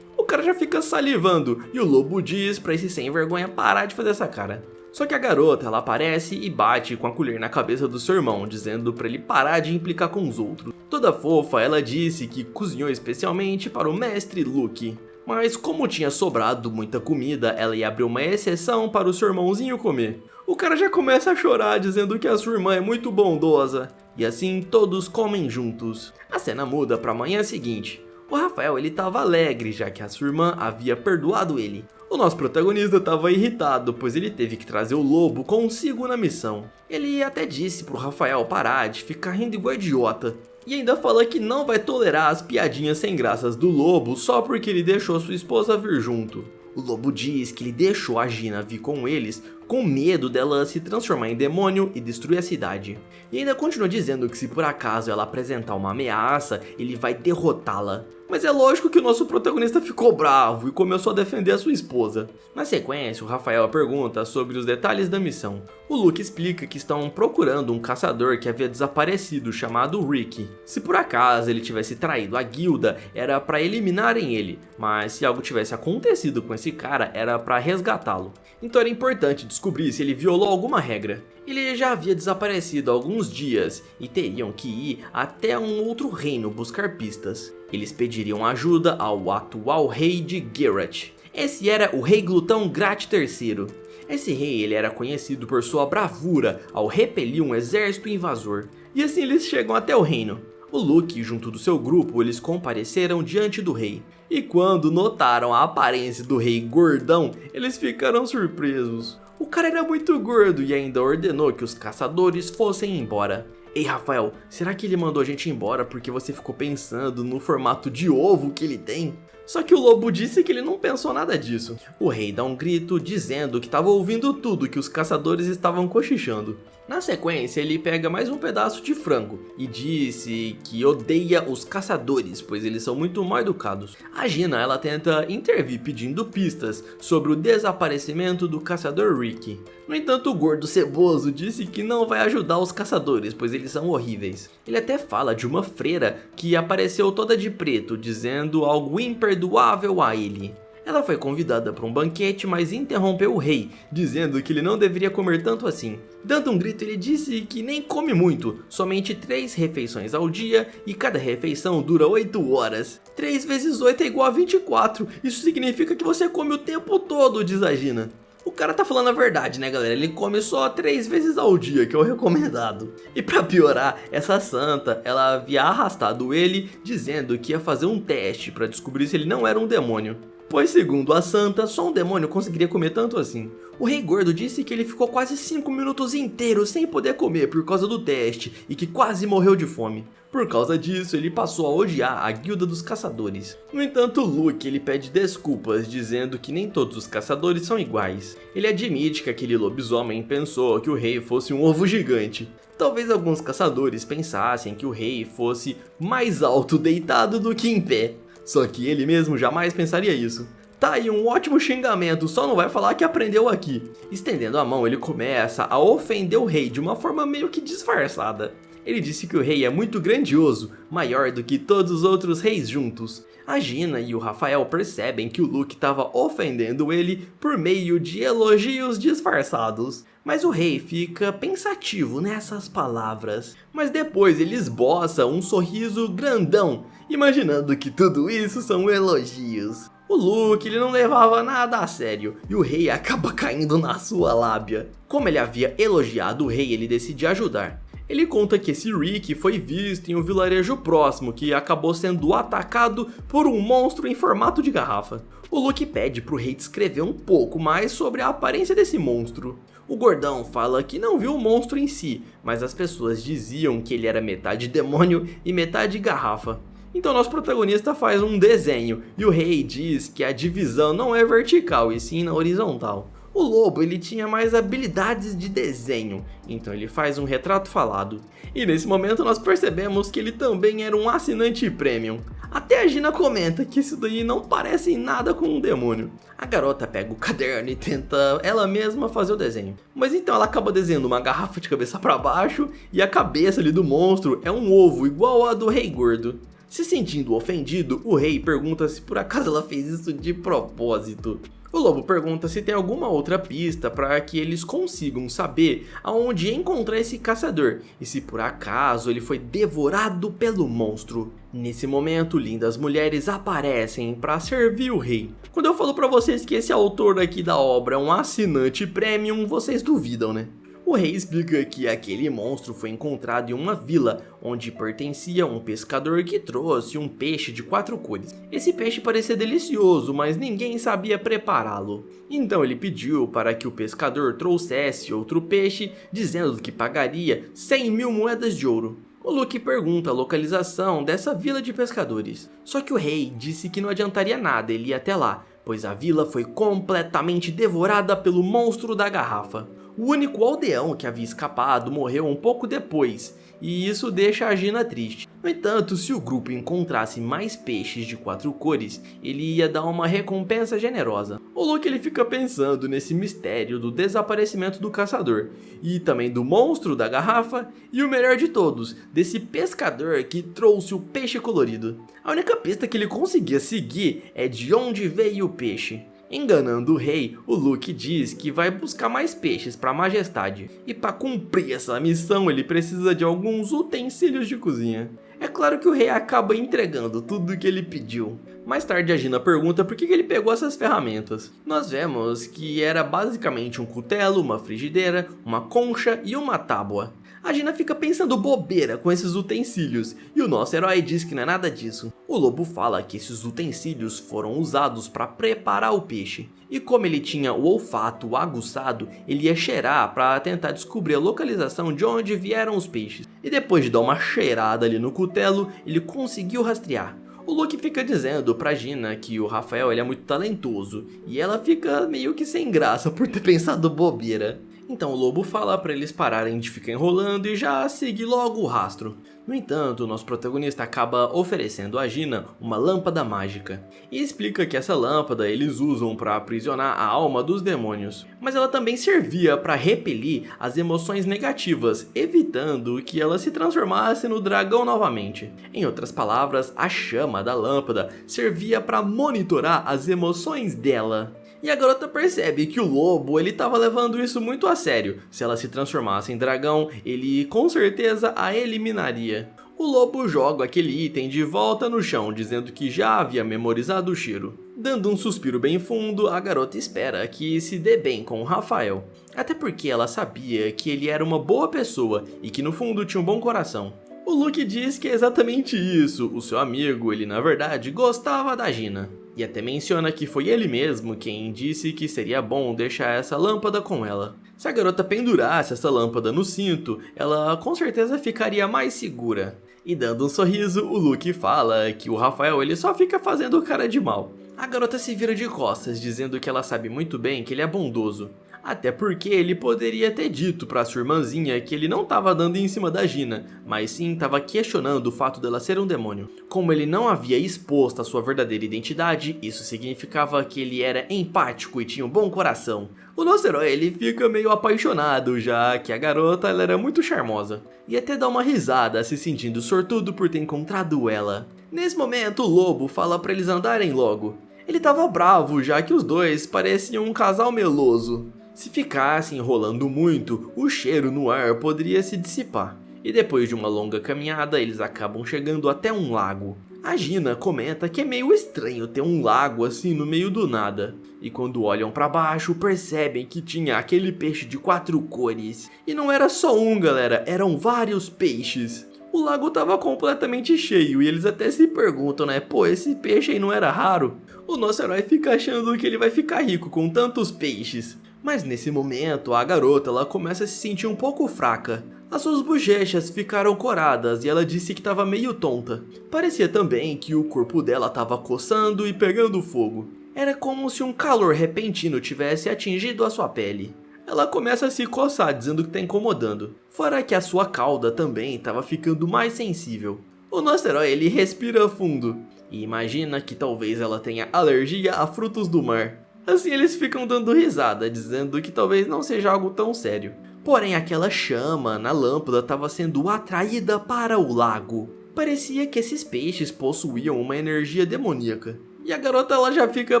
S1: O cara já fica salivando e o lobo diz pra esse sem vergonha parar de fazer essa cara. Só que a garota, ela aparece e bate com a colher na cabeça do seu irmão, dizendo pra ele parar de implicar com os outros. Toda fofa, ela disse que cozinhou especialmente para o mestre Luke. Mas como tinha sobrado muita comida, ela ia abrir uma exceção para o seu irmãozinho comer. O cara já começa a chorar, dizendo que a sua irmã é muito bondosa. E assim todos comem juntos. A cena muda para a manhã seguinte. O Rafael, ele tava alegre, já que a sua irmã havia perdoado ele. O nosso protagonista estava irritado, pois ele teve que trazer o lobo consigo na missão. Ele até disse pro Rafael parar de ficar rindo igual idiota. E ainda fala que não vai tolerar as piadinhas sem graças do lobo só porque ele deixou sua esposa vir junto. O lobo diz que ele deixou a Gina vir com eles com medo dela se transformar em demônio e destruir a cidade. E ainda continua dizendo que se por acaso ela apresentar uma ameaça, ele vai derrotá-la. Mas é lógico que o nosso protagonista ficou bravo e começou a defender a sua esposa. Na sequência, o Rafael pergunta sobre os detalhes da missão. O Luke explica que estão procurando um caçador que havia desaparecido chamado Ricky. Se por acaso ele tivesse traído a guilda, era para eliminarem ele, mas se algo tivesse acontecido com esse cara, era para resgatá-lo. Então era importante descobrir se ele violou alguma regra. Ele já havia desaparecido há alguns dias e teriam que ir até um outro reino buscar pistas. Eles pediriam ajuda ao atual rei de Geralt. Esse era o rei glutão Grat III. Esse rei ele era conhecido por sua bravura ao repelir um exército invasor. E assim eles chegam até o reino. O Luke, junto do seu grupo, eles compareceram diante do rei. E quando notaram a aparência do rei gordão, eles ficaram surpresos. O cara era muito gordo e ainda ordenou que os caçadores fossem embora. Ei, Rafael, será que ele mandou a gente embora porque você ficou pensando no formato de ovo que ele tem? Só que o lobo disse que ele não pensou nada disso. O rei dá um grito dizendo que estava ouvindo tudo que os caçadores estavam cochichando. Na sequência, ele pega mais um pedaço de frango e disse que odeia os caçadores, pois eles são muito mal educados. A Gina, ela tenta intervir pedindo pistas sobre o desaparecimento do caçador Ricky. No entanto, o gordo ceboso disse que não vai ajudar os caçadores, pois eles são horríveis. Ele até fala de uma freira que apareceu toda de preto, dizendo algo imperdoável a ele. Ela foi convidada para um banquete, mas interrompeu o rei, dizendo que ele não deveria comer tanto assim. Dando um grito, ele disse que nem come muito, somente 3 refeições ao dia e cada refeição dura 8 horas. 3 vezes 8 é igual a 24, isso significa que você come o tempo todo, diz a Gina. O cara tá falando a verdade, né, galera? Ele come só 3 vezes ao dia, que é o recomendado. E pra piorar, essa santa, ela havia arrastado ele, dizendo que ia fazer um teste pra descobrir se ele não era um demônio. Pois segundo a santa, só um demônio conseguiria comer tanto assim. O Rei Gordo disse que ele ficou quase 5 minutos inteiros sem poder comer por causa do teste e que quase morreu de fome. Por causa disso, ele passou a odiar a Guilda dos Caçadores. No entanto, Luke ele pede desculpas, dizendo que nem todos os caçadores são iguais. Ele admite que aquele lobisomem pensou que o rei fosse um ovo gigante. Talvez alguns caçadores pensassem que o rei fosse mais alto deitado do que em pé. Só que ele mesmo jamais pensaria isso. Tá aí um ótimo xingamento, só não vai falar que aprendeu aqui. Estendendo a mão, ele começa a ofender o rei de uma forma meio que disfarçada. Ele disse que o rei é muito grandioso, maior do que todos os outros reis juntos. A Gina e o Rafael percebem que o Luke estava ofendendo ele por meio de elogios disfarçados. Mas o rei fica pensativo nessas palavras. Mas depois ele esboça um sorriso grandão, imaginando que tudo isso são elogios. O Luke ele não levava nada a sério e o rei acaba caindo na sua lábia. Como ele havia elogiado o rei, ele decide ajudar. Ele conta que esse Rick foi visto em um vilarejo próximo que acabou sendo atacado por um monstro em formato de garrafa. O Luke pede pro rei descrever um pouco mais sobre a aparência desse monstro. O gordão fala que não viu o monstro em si, mas as pessoas diziam que ele era metade demônio e metade garrafa. Então nosso protagonista faz um desenho e o rei diz que a divisão não é vertical e sim na horizontal. O lobo ele tinha mais habilidades de desenho, então ele faz um retrato falado. E nesse momento nós percebemos que ele também era um assinante premium. Até a Gina comenta que isso daí não parece em nada com um demônio. A garota pega o caderno e tenta ela mesma fazer o desenho. Mas então ela acaba desenhando uma garrafa de cabeça para baixo e a cabeça ali do monstro é um ovo igual a do Rei Gordo. Se sentindo ofendido, o rei pergunta se por acaso ela fez isso de propósito. O lobo pergunta se tem alguma outra pista para que eles consigam saber aonde encontrar esse caçador e se por acaso ele foi devorado pelo monstro. Nesse momento, lindas mulheres aparecem para servir o rei. Quando eu falo para vocês que esse autor aqui da obra é um assinante premium, vocês duvidam, né? O rei explica que aquele monstro foi encontrado em uma vila onde pertencia a um pescador que trouxe um peixe de 4 cores. Esse peixe parecia delicioso, mas ninguém sabia prepará-lo. Então ele pediu para que o pescador trouxesse outro peixe, dizendo que pagaria 100 mil moedas de ouro. O Luke pergunta a localização dessa vila de pescadores. Só que o rei disse que não adiantaria nada ele ir até lá, pois a vila foi completamente devorada pelo monstro da garrafa. O único aldeão que havia escapado morreu um pouco depois, e isso deixa a Gina triste. No entanto, se o grupo encontrasse mais peixes de 4 cores, ele ia dar uma recompensa generosa. O Luke ele fica pensando nesse mistério do desaparecimento do caçador, e também do monstro da garrafa, e o melhor de todos, desse pescador que trouxe o peixe colorido. A única pista que ele conseguia seguir é de onde veio o peixe. Enganando o rei, o Luke diz que vai buscar mais peixes para a majestade. E para cumprir essa missão ele precisa de alguns utensílios de cozinha. É claro que o rei acaba entregando tudo o que ele pediu. Mais tarde a Gina pergunta por que ele pegou essas ferramentas. Nós vemos que era basicamente um cutelo, uma frigideira, uma concha e uma tábua. A Gina fica pensando bobeira com esses utensílios, e o nosso herói diz que não é nada disso. O lobo fala que esses utensílios foram usados para preparar o peixe, e como ele tinha o olfato aguçado, ele ia cheirar para tentar descobrir a localização de onde vieram os peixes. E depois de dar uma cheirada ali no cutelo, ele conseguiu rastrear. O Luke fica dizendo pra Gina que o Rafael ele é muito talentoso, e ela fica meio que sem graça por ter pensado bobeira. Então o lobo fala para eles pararem de ficar enrolando e já seguir logo o rastro. No entanto, o nosso protagonista acaba oferecendo a Gina uma lâmpada mágica e explica que essa lâmpada eles usam para aprisionar a alma dos demônios, mas ela também servia para repelir as emoções negativas, evitando que ela se transformasse no dragão novamente. Em outras palavras, a chama da lâmpada servia para monitorar as emoções dela. E a garota percebe que o lobo ele estava levando isso muito a sério. Se ela se transformasse em dragão, ele com certeza a eliminaria. O lobo joga aquele item de volta no chão, dizendo que já havia memorizado o cheiro. Dando um suspiro bem fundo, a garota espera que se dê bem com o Rafael. Até porque ela sabia que ele era uma boa pessoa e que no fundo tinha um bom coração. O Luke diz que é exatamente isso, o seu amigo, ele na verdade gostava da Gina. E até menciona que foi ele mesmo quem disse que seria bom deixar essa lâmpada com ela. Se a garota pendurasse essa lâmpada no cinto, ela com certeza ficaria mais segura. E dando um sorriso, o Luke fala que o Rafael ele só fica fazendo cara de mal. A garota se vira de costas, dizendo que ela sabe muito bem que ele é bondoso. Até porque ele poderia ter dito pra sua irmãzinha que ele não estava dando em cima da Gina, mas sim estava questionando o fato dela ser um demônio. Como ele não havia exposto a sua verdadeira identidade, isso significava que ele era empático e tinha um bom coração. O nosso herói ele fica meio apaixonado, já que a garota ela era muito charmosa. E até dá uma risada, se sentindo sortudo por ter encontrado ela. Nesse momento, o lobo fala pra eles andarem logo. Ele tava bravo, já que os dois pareciam um casal meloso. Se ficassem enrolando muito, o cheiro no ar poderia se dissipar. E depois de uma longa caminhada, eles acabam chegando até um lago. A Gina comenta que é meio estranho ter um lago assim no meio do nada. E quando olham pra baixo, percebem que tinha aquele peixe de 4 cores. E não era só um, galera, eram vários peixes. O lago tava completamente cheio e eles até se perguntam, né? Pô, esse peixe aí não era raro? O nosso herói fica achando que ele vai ficar rico com tantos peixes. Mas nesse momento, a garota ela começa a se sentir um pouco fraca. As suas bochechas ficaram coradas e ela disse que estava meio tonta. Parecia também que o corpo dela estava coçando e pegando fogo. Era como se um calor repentino tivesse atingido a sua pele. Ela começa a se coçar, dizendo que está incomodando. Fora que a sua cauda também estava ficando mais sensível. O nosso herói ele respira fundo e imagina que talvez ela tenha alergia a frutos do mar. Assim eles ficam dando risada, dizendo que talvez não seja algo tão sério. Porém aquela chama na lâmpada estava sendo atraída para o lago. Parecia que esses peixes possuíam uma energia demoníaca. E a garota ela já fica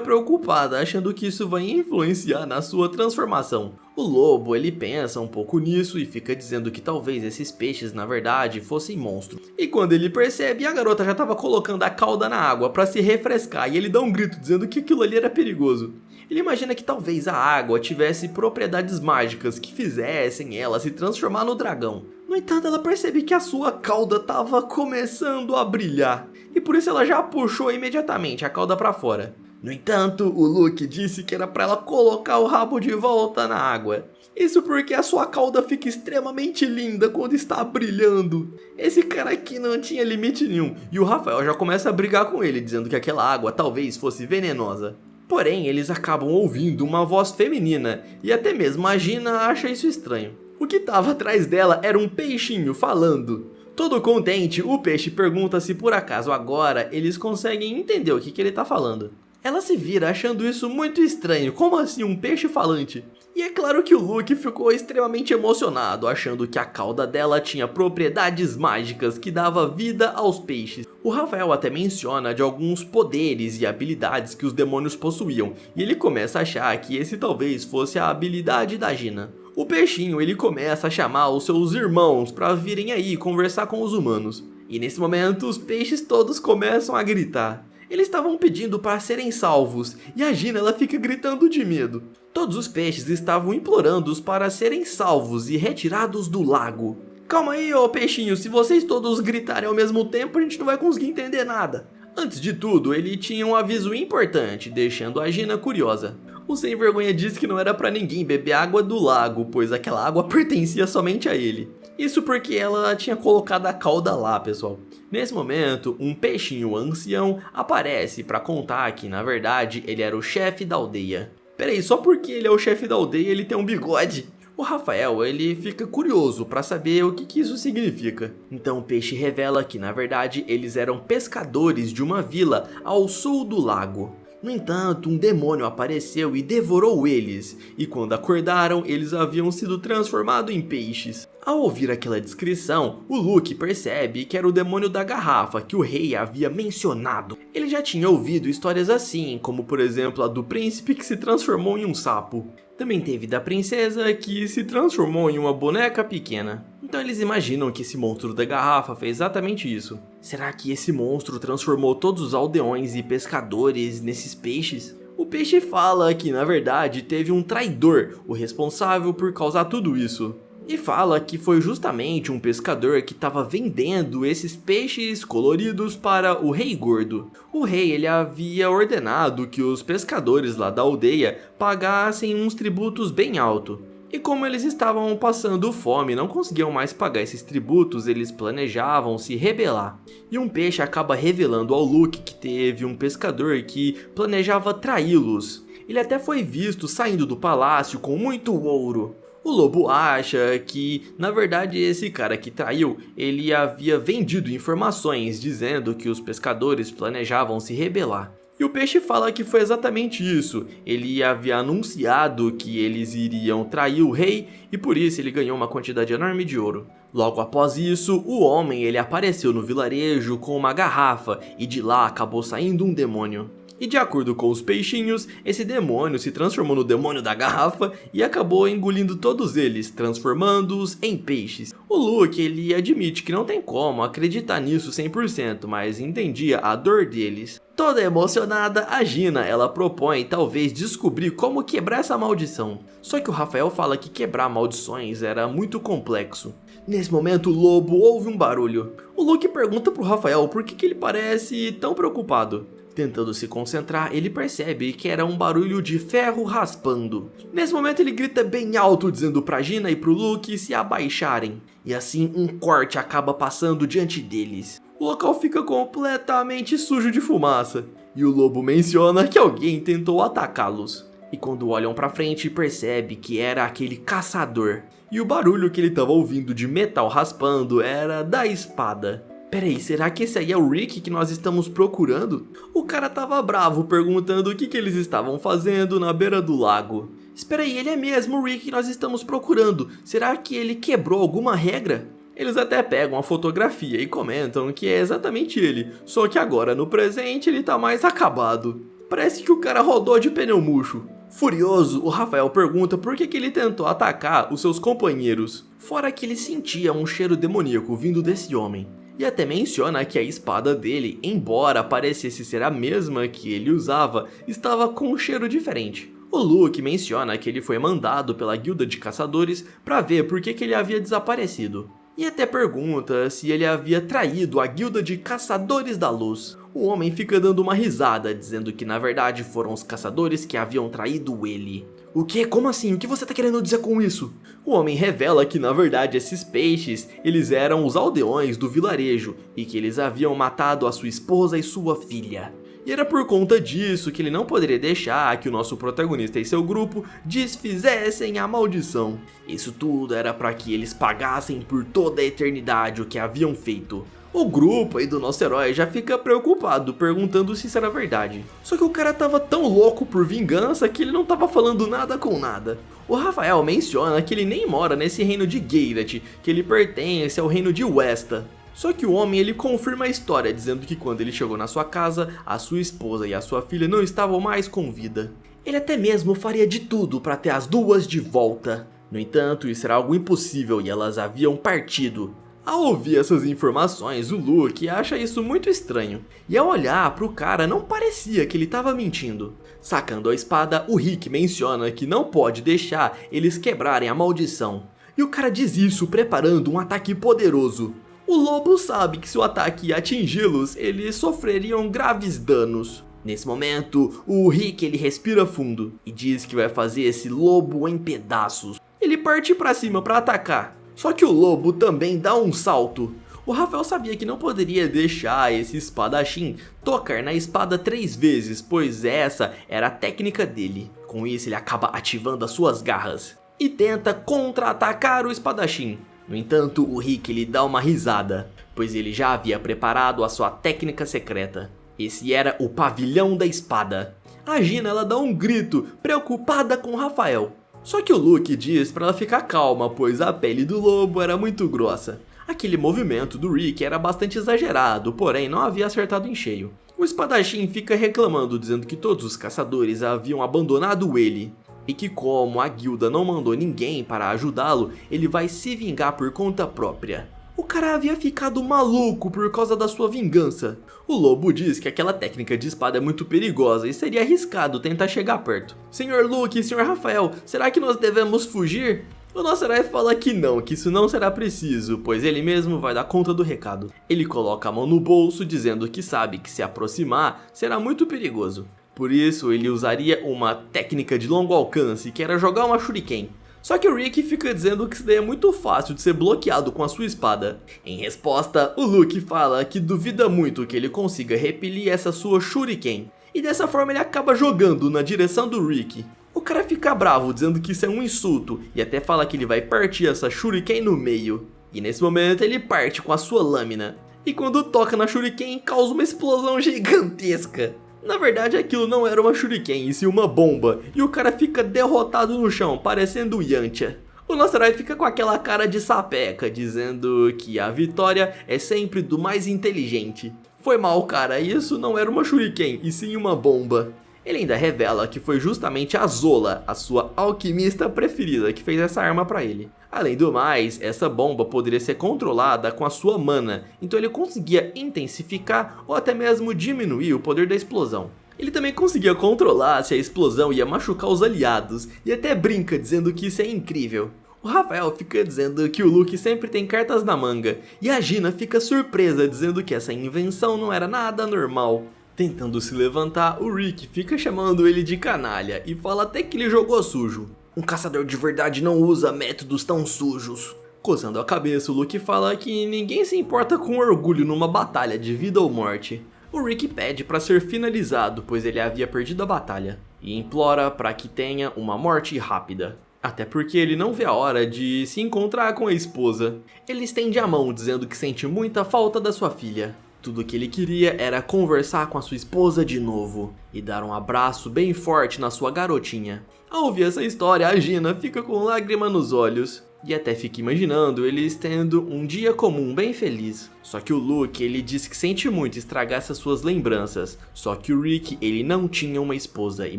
S1: preocupada, achando que isso vai influenciar na sua transformação. O lobo ele pensa um pouco nisso e fica dizendo que talvez esses peixes na verdade fossem monstros. E quando ele percebe, a garota já estava colocando a cauda na água para se refrescar e ele dá um grito dizendo que aquilo ali era perigoso. Ele imagina que talvez a água tivesse propriedades mágicas que fizessem ela se transformar no dragão. No entanto, ela percebe que a sua cauda estava começando a brilhar, e por isso ela já puxou imediatamente a cauda para fora. No entanto, o Luke disse que era para ela colocar o rabo de volta na água. Isso porque a sua cauda fica extremamente linda quando está brilhando. Esse cara aqui não tinha limite nenhum, e o Rafael já começa a brigar com ele, dizendo que aquela água talvez fosse venenosa. Porém, eles acabam ouvindo uma voz feminina, e até mesmo a Gina acha isso estranho. O que estava atrás dela era um peixinho falando. Todo contente, o peixe pergunta se por acaso agora eles conseguem entender o que ele está falando. Ela se vira achando isso muito estranho, como assim um peixe falante? E é claro que o Luke ficou extremamente emocionado, achando que a cauda dela tinha propriedades mágicas que dava vida aos peixes. O Rafael até menciona de alguns poderes e habilidades que os demônios possuíam, e ele começa a achar que esse talvez fosse a habilidade da Gina. O peixinho ele começa a chamar os seus irmãos para virem aí conversar com os humanos. E nesse momento os peixes todos começam a gritar. Eles estavam pedindo para serem salvos, e a Gina ela fica gritando de medo. Todos os peixes estavam implorando-os para serem salvos e retirados do lago. Calma aí, ô peixinho, se vocês todos gritarem ao mesmo tempo, a gente não vai conseguir entender nada. Antes de tudo, ele tinha um aviso importante, deixando a Gina curiosa. O sem vergonha disse que não era para ninguém beber água do lago, pois aquela água pertencia somente a ele. Isso porque ela tinha colocado a cauda lá, pessoal. Nesse momento, um peixinho ancião aparece para contar que, na verdade, ele era o chefe da aldeia. Peraí, só porque ele é o chefe da aldeia, ele tem um bigode? O Rafael, ele fica curioso para saber o que isso significa. Então o peixe revela que, na verdade, eles eram pescadores de uma vila ao sul do lago. No entanto, um demônio apareceu e devorou eles, e quando acordaram, eles haviam sido transformados em peixes. Ao ouvir aquela descrição, o Luke percebe que era o demônio da garrafa que o rei havia mencionado. Ele já tinha ouvido histórias assim, como por exemplo a do príncipe que se transformou em um sapo. Também teve da princesa que se transformou em uma boneca pequena. Então eles imaginam que esse monstro da garrafa fez exatamente isso. Será que esse monstro transformou todos os aldeões e pescadores nesses peixes? O peixe fala que na verdade teve um traidor, o responsável por causar tudo isso. e fala que foi justamente um pescador que estava vendendo esses peixes coloridos para o Rei Gordo. O rei ele havia ordenado que os pescadores lá da aldeia pagassem uns tributos bem altos. E como eles estavam passando fome e não conseguiam mais pagar esses tributos, eles planejavam se rebelar. E um peixe acaba revelando ao Luke que teve um pescador que planejava traí-los. Ele até foi visto saindo do palácio com muito ouro. O lobo acha que, na verdade, esse cara que traiu, ele havia vendido informações dizendo que os pescadores planejavam se rebelar. E o peixe fala que foi exatamente isso, ele havia anunciado que eles iriam trair o rei e por isso ele ganhou uma quantidade enorme de ouro. Logo após isso, o homem ele apareceu no vilarejo com uma garrafa e de lá acabou saindo um demônio. E de acordo com os peixinhos, esse demônio se transformou no demônio da garrafa e acabou engolindo todos eles, transformando-os em peixes. O Luke ele admite que não tem como acreditar nisso 100%, mas entendia a dor deles. Toda emocionada, a Gina ela propõe talvez descobrir como quebrar essa maldição. Só que o Rafael fala que quebrar maldições era muito complexo. Nesse momento o lobo ouve um barulho. O Luke pergunta pro Rafael por que ele parece tão preocupado. Tentando se concentrar, ele percebe que era um barulho de ferro raspando. Nesse momento ele grita bem alto dizendo pra Gina e pro Luke se abaixarem. E assim um corte acaba passando diante deles. O local fica completamente sujo de fumaça. E o lobo menciona que alguém tentou atacá-los. E quando olham pra frente percebe que era aquele caçador. E o barulho que ele estava ouvindo de metal raspando era da espada. Peraí, será que esse aí é o Rick que nós estamos procurando? O cara tava bravo perguntando o que eles estavam fazendo na beira do lago. Espera aí, ele é mesmo o Rick que nós estamos procurando. Será que ele quebrou alguma regra? Eles até pegam a fotografia e comentam que é exatamente ele, só que agora no presente ele tá mais acabado. Parece que o cara rodou de pneu murcho. Furioso, o Rafael pergunta por que ele tentou atacar os seus companheiros, fora que ele sentia um cheiro demoníaco vindo desse homem. E até menciona que a espada dele, embora parecesse ser a mesma que ele usava, estava com um cheiro diferente. O Luke menciona que ele foi mandado pela guilda de caçadores para ver por que ele havia desaparecido. E até pergunta se ele havia traído a guilda de caçadores da luz. O homem fica dando uma risada, dizendo que na verdade foram os caçadores que haviam traído ele. O quê? Como assim? O que você tá querendo dizer com isso? O homem revela que na verdade esses peixes, eles eram os aldeões do vilarejo e que eles haviam matado a sua esposa e sua filha. E era por conta disso que ele não poderia deixar que o nosso protagonista e seu grupo desfizessem a maldição. Isso tudo era para que eles pagassem por toda a eternidade o que haviam feito. O grupo aí do nosso herói já fica preocupado, perguntando se isso era verdade. Só que o cara tava tão louco por vingança que ele não tava falando nada com nada. O Rafael menciona que ele nem mora nesse reino de Gairat, que ele pertence ao reino de Westa. Só que o homem ele confirma a história, dizendo que quando ele chegou na sua casa, a sua esposa e a sua filha não estavam mais com vida. Ele até mesmo faria de tudo para ter as duas de volta. No entanto, isso era algo impossível e elas haviam partido. Ao ouvir essas informações, o Luke acha isso muito estranho, e ao olhar para o cara não parecia que ele estava mentindo. Sacando a espada, o Rick menciona que não pode deixar eles quebrarem a maldição. E o cara diz isso preparando um ataque poderoso. O lobo sabe que se o ataque atingi-los, eles sofreriam graves danos. Nesse momento, o Rick ele respira fundo e diz que vai fazer esse lobo em pedaços. Ele parte para cima para atacar. Só que o lobo também dá um salto. O Rafael sabia que não poderia deixar esse espadachim tocar na espada 3 vezes, pois essa era a técnica dele. Com isso ele acaba ativando as suas garras e tenta contra-atacar o espadachim. No entanto, o Rick ele dá uma risada, pois ele já havia preparado a sua técnica secreta. Esse era o pavilhão da espada. A Gina ela dá um grito, preocupada com o Rafael. Só que o Luke diz para ela ficar calma, pois a pele do lobo era muito grossa. Aquele movimento do Rick era bastante exagerado, porém não havia acertado em cheio. O espadachim fica reclamando, dizendo que todos os caçadores haviam abandonado ele. E que como a guilda não mandou ninguém para ajudá-lo, ele vai se vingar por conta própria. O cara havia ficado maluco por causa da sua vingança. O lobo diz que aquela técnica de espada é muito perigosa e seria arriscado tentar chegar perto. Senhor Luke e Senhor Rafael, será que nós devemos fugir? O nosso herói fala que não, que isso não será preciso, pois ele mesmo vai dar conta do recado. Ele coloca a mão no bolso, dizendo que sabe que se aproximar será muito perigoso. Por isso, ele usaria uma técnica de longo alcance, que era jogar uma shuriken. Só que o Rick fica dizendo que isso daí é muito fácil de ser bloqueado com a sua espada. Em resposta, o Luke fala que duvida muito que ele consiga repelir essa sua shuriken. E dessa forma ele acaba jogando na direção do Rick. O cara fica bravo, dizendo que isso é um insulto, e até fala que ele vai partir essa shuriken no meio. E nesse momento ele parte com a sua lâmina. E quando toca na shuriken, causa uma explosão gigantesca. Na verdade aquilo não era uma shuriken, e sim uma bomba, e o cara fica derrotado no chão, parecendo o Yantia. O nosso herói fica com aquela cara de sapeca, dizendo que a vitória é sempre do mais inteligente. Foi mal, cara, isso não era uma shuriken, e sim uma bomba. Ele ainda revela que foi justamente a Zola, a sua alquimista preferida, que fez essa arma pra ele. Além do mais, essa bomba poderia ser controlada com a sua mana, então ele conseguia intensificar ou até mesmo diminuir o poder da explosão. Ele também conseguia controlar se a explosão ia machucar os aliados, e até brinca dizendo que isso é incrível. O Rafael fica dizendo que o Luke sempre tem cartas na manga, e a Gina fica surpresa dizendo que essa invenção não era nada normal. Tentando se levantar, o Rick fica chamando ele de canalha e fala até que ele jogou sujo. Um caçador de verdade não usa métodos tão sujos. Coçando a cabeça, o Luke fala que ninguém se importa com orgulho numa batalha de vida ou morte. O Rick pede para ser finalizado, pois ele havia perdido a batalha, e implora para que tenha uma morte rápida. Até porque ele não vê a hora de se encontrar com a esposa. Ele estende a mão dizendo que sente muita falta da sua filha. Tudo que ele queria era conversar com a sua esposa de novo e dar um abraço bem forte na sua garotinha. Ao ouvir essa história, a Gina fica com lágrima nos olhos e até fica imaginando eles tendo um dia comum bem feliz. Só que o Luke, ele diz que sente muito estragar essas suas lembranças. Só que o Rick, ele não tinha uma esposa e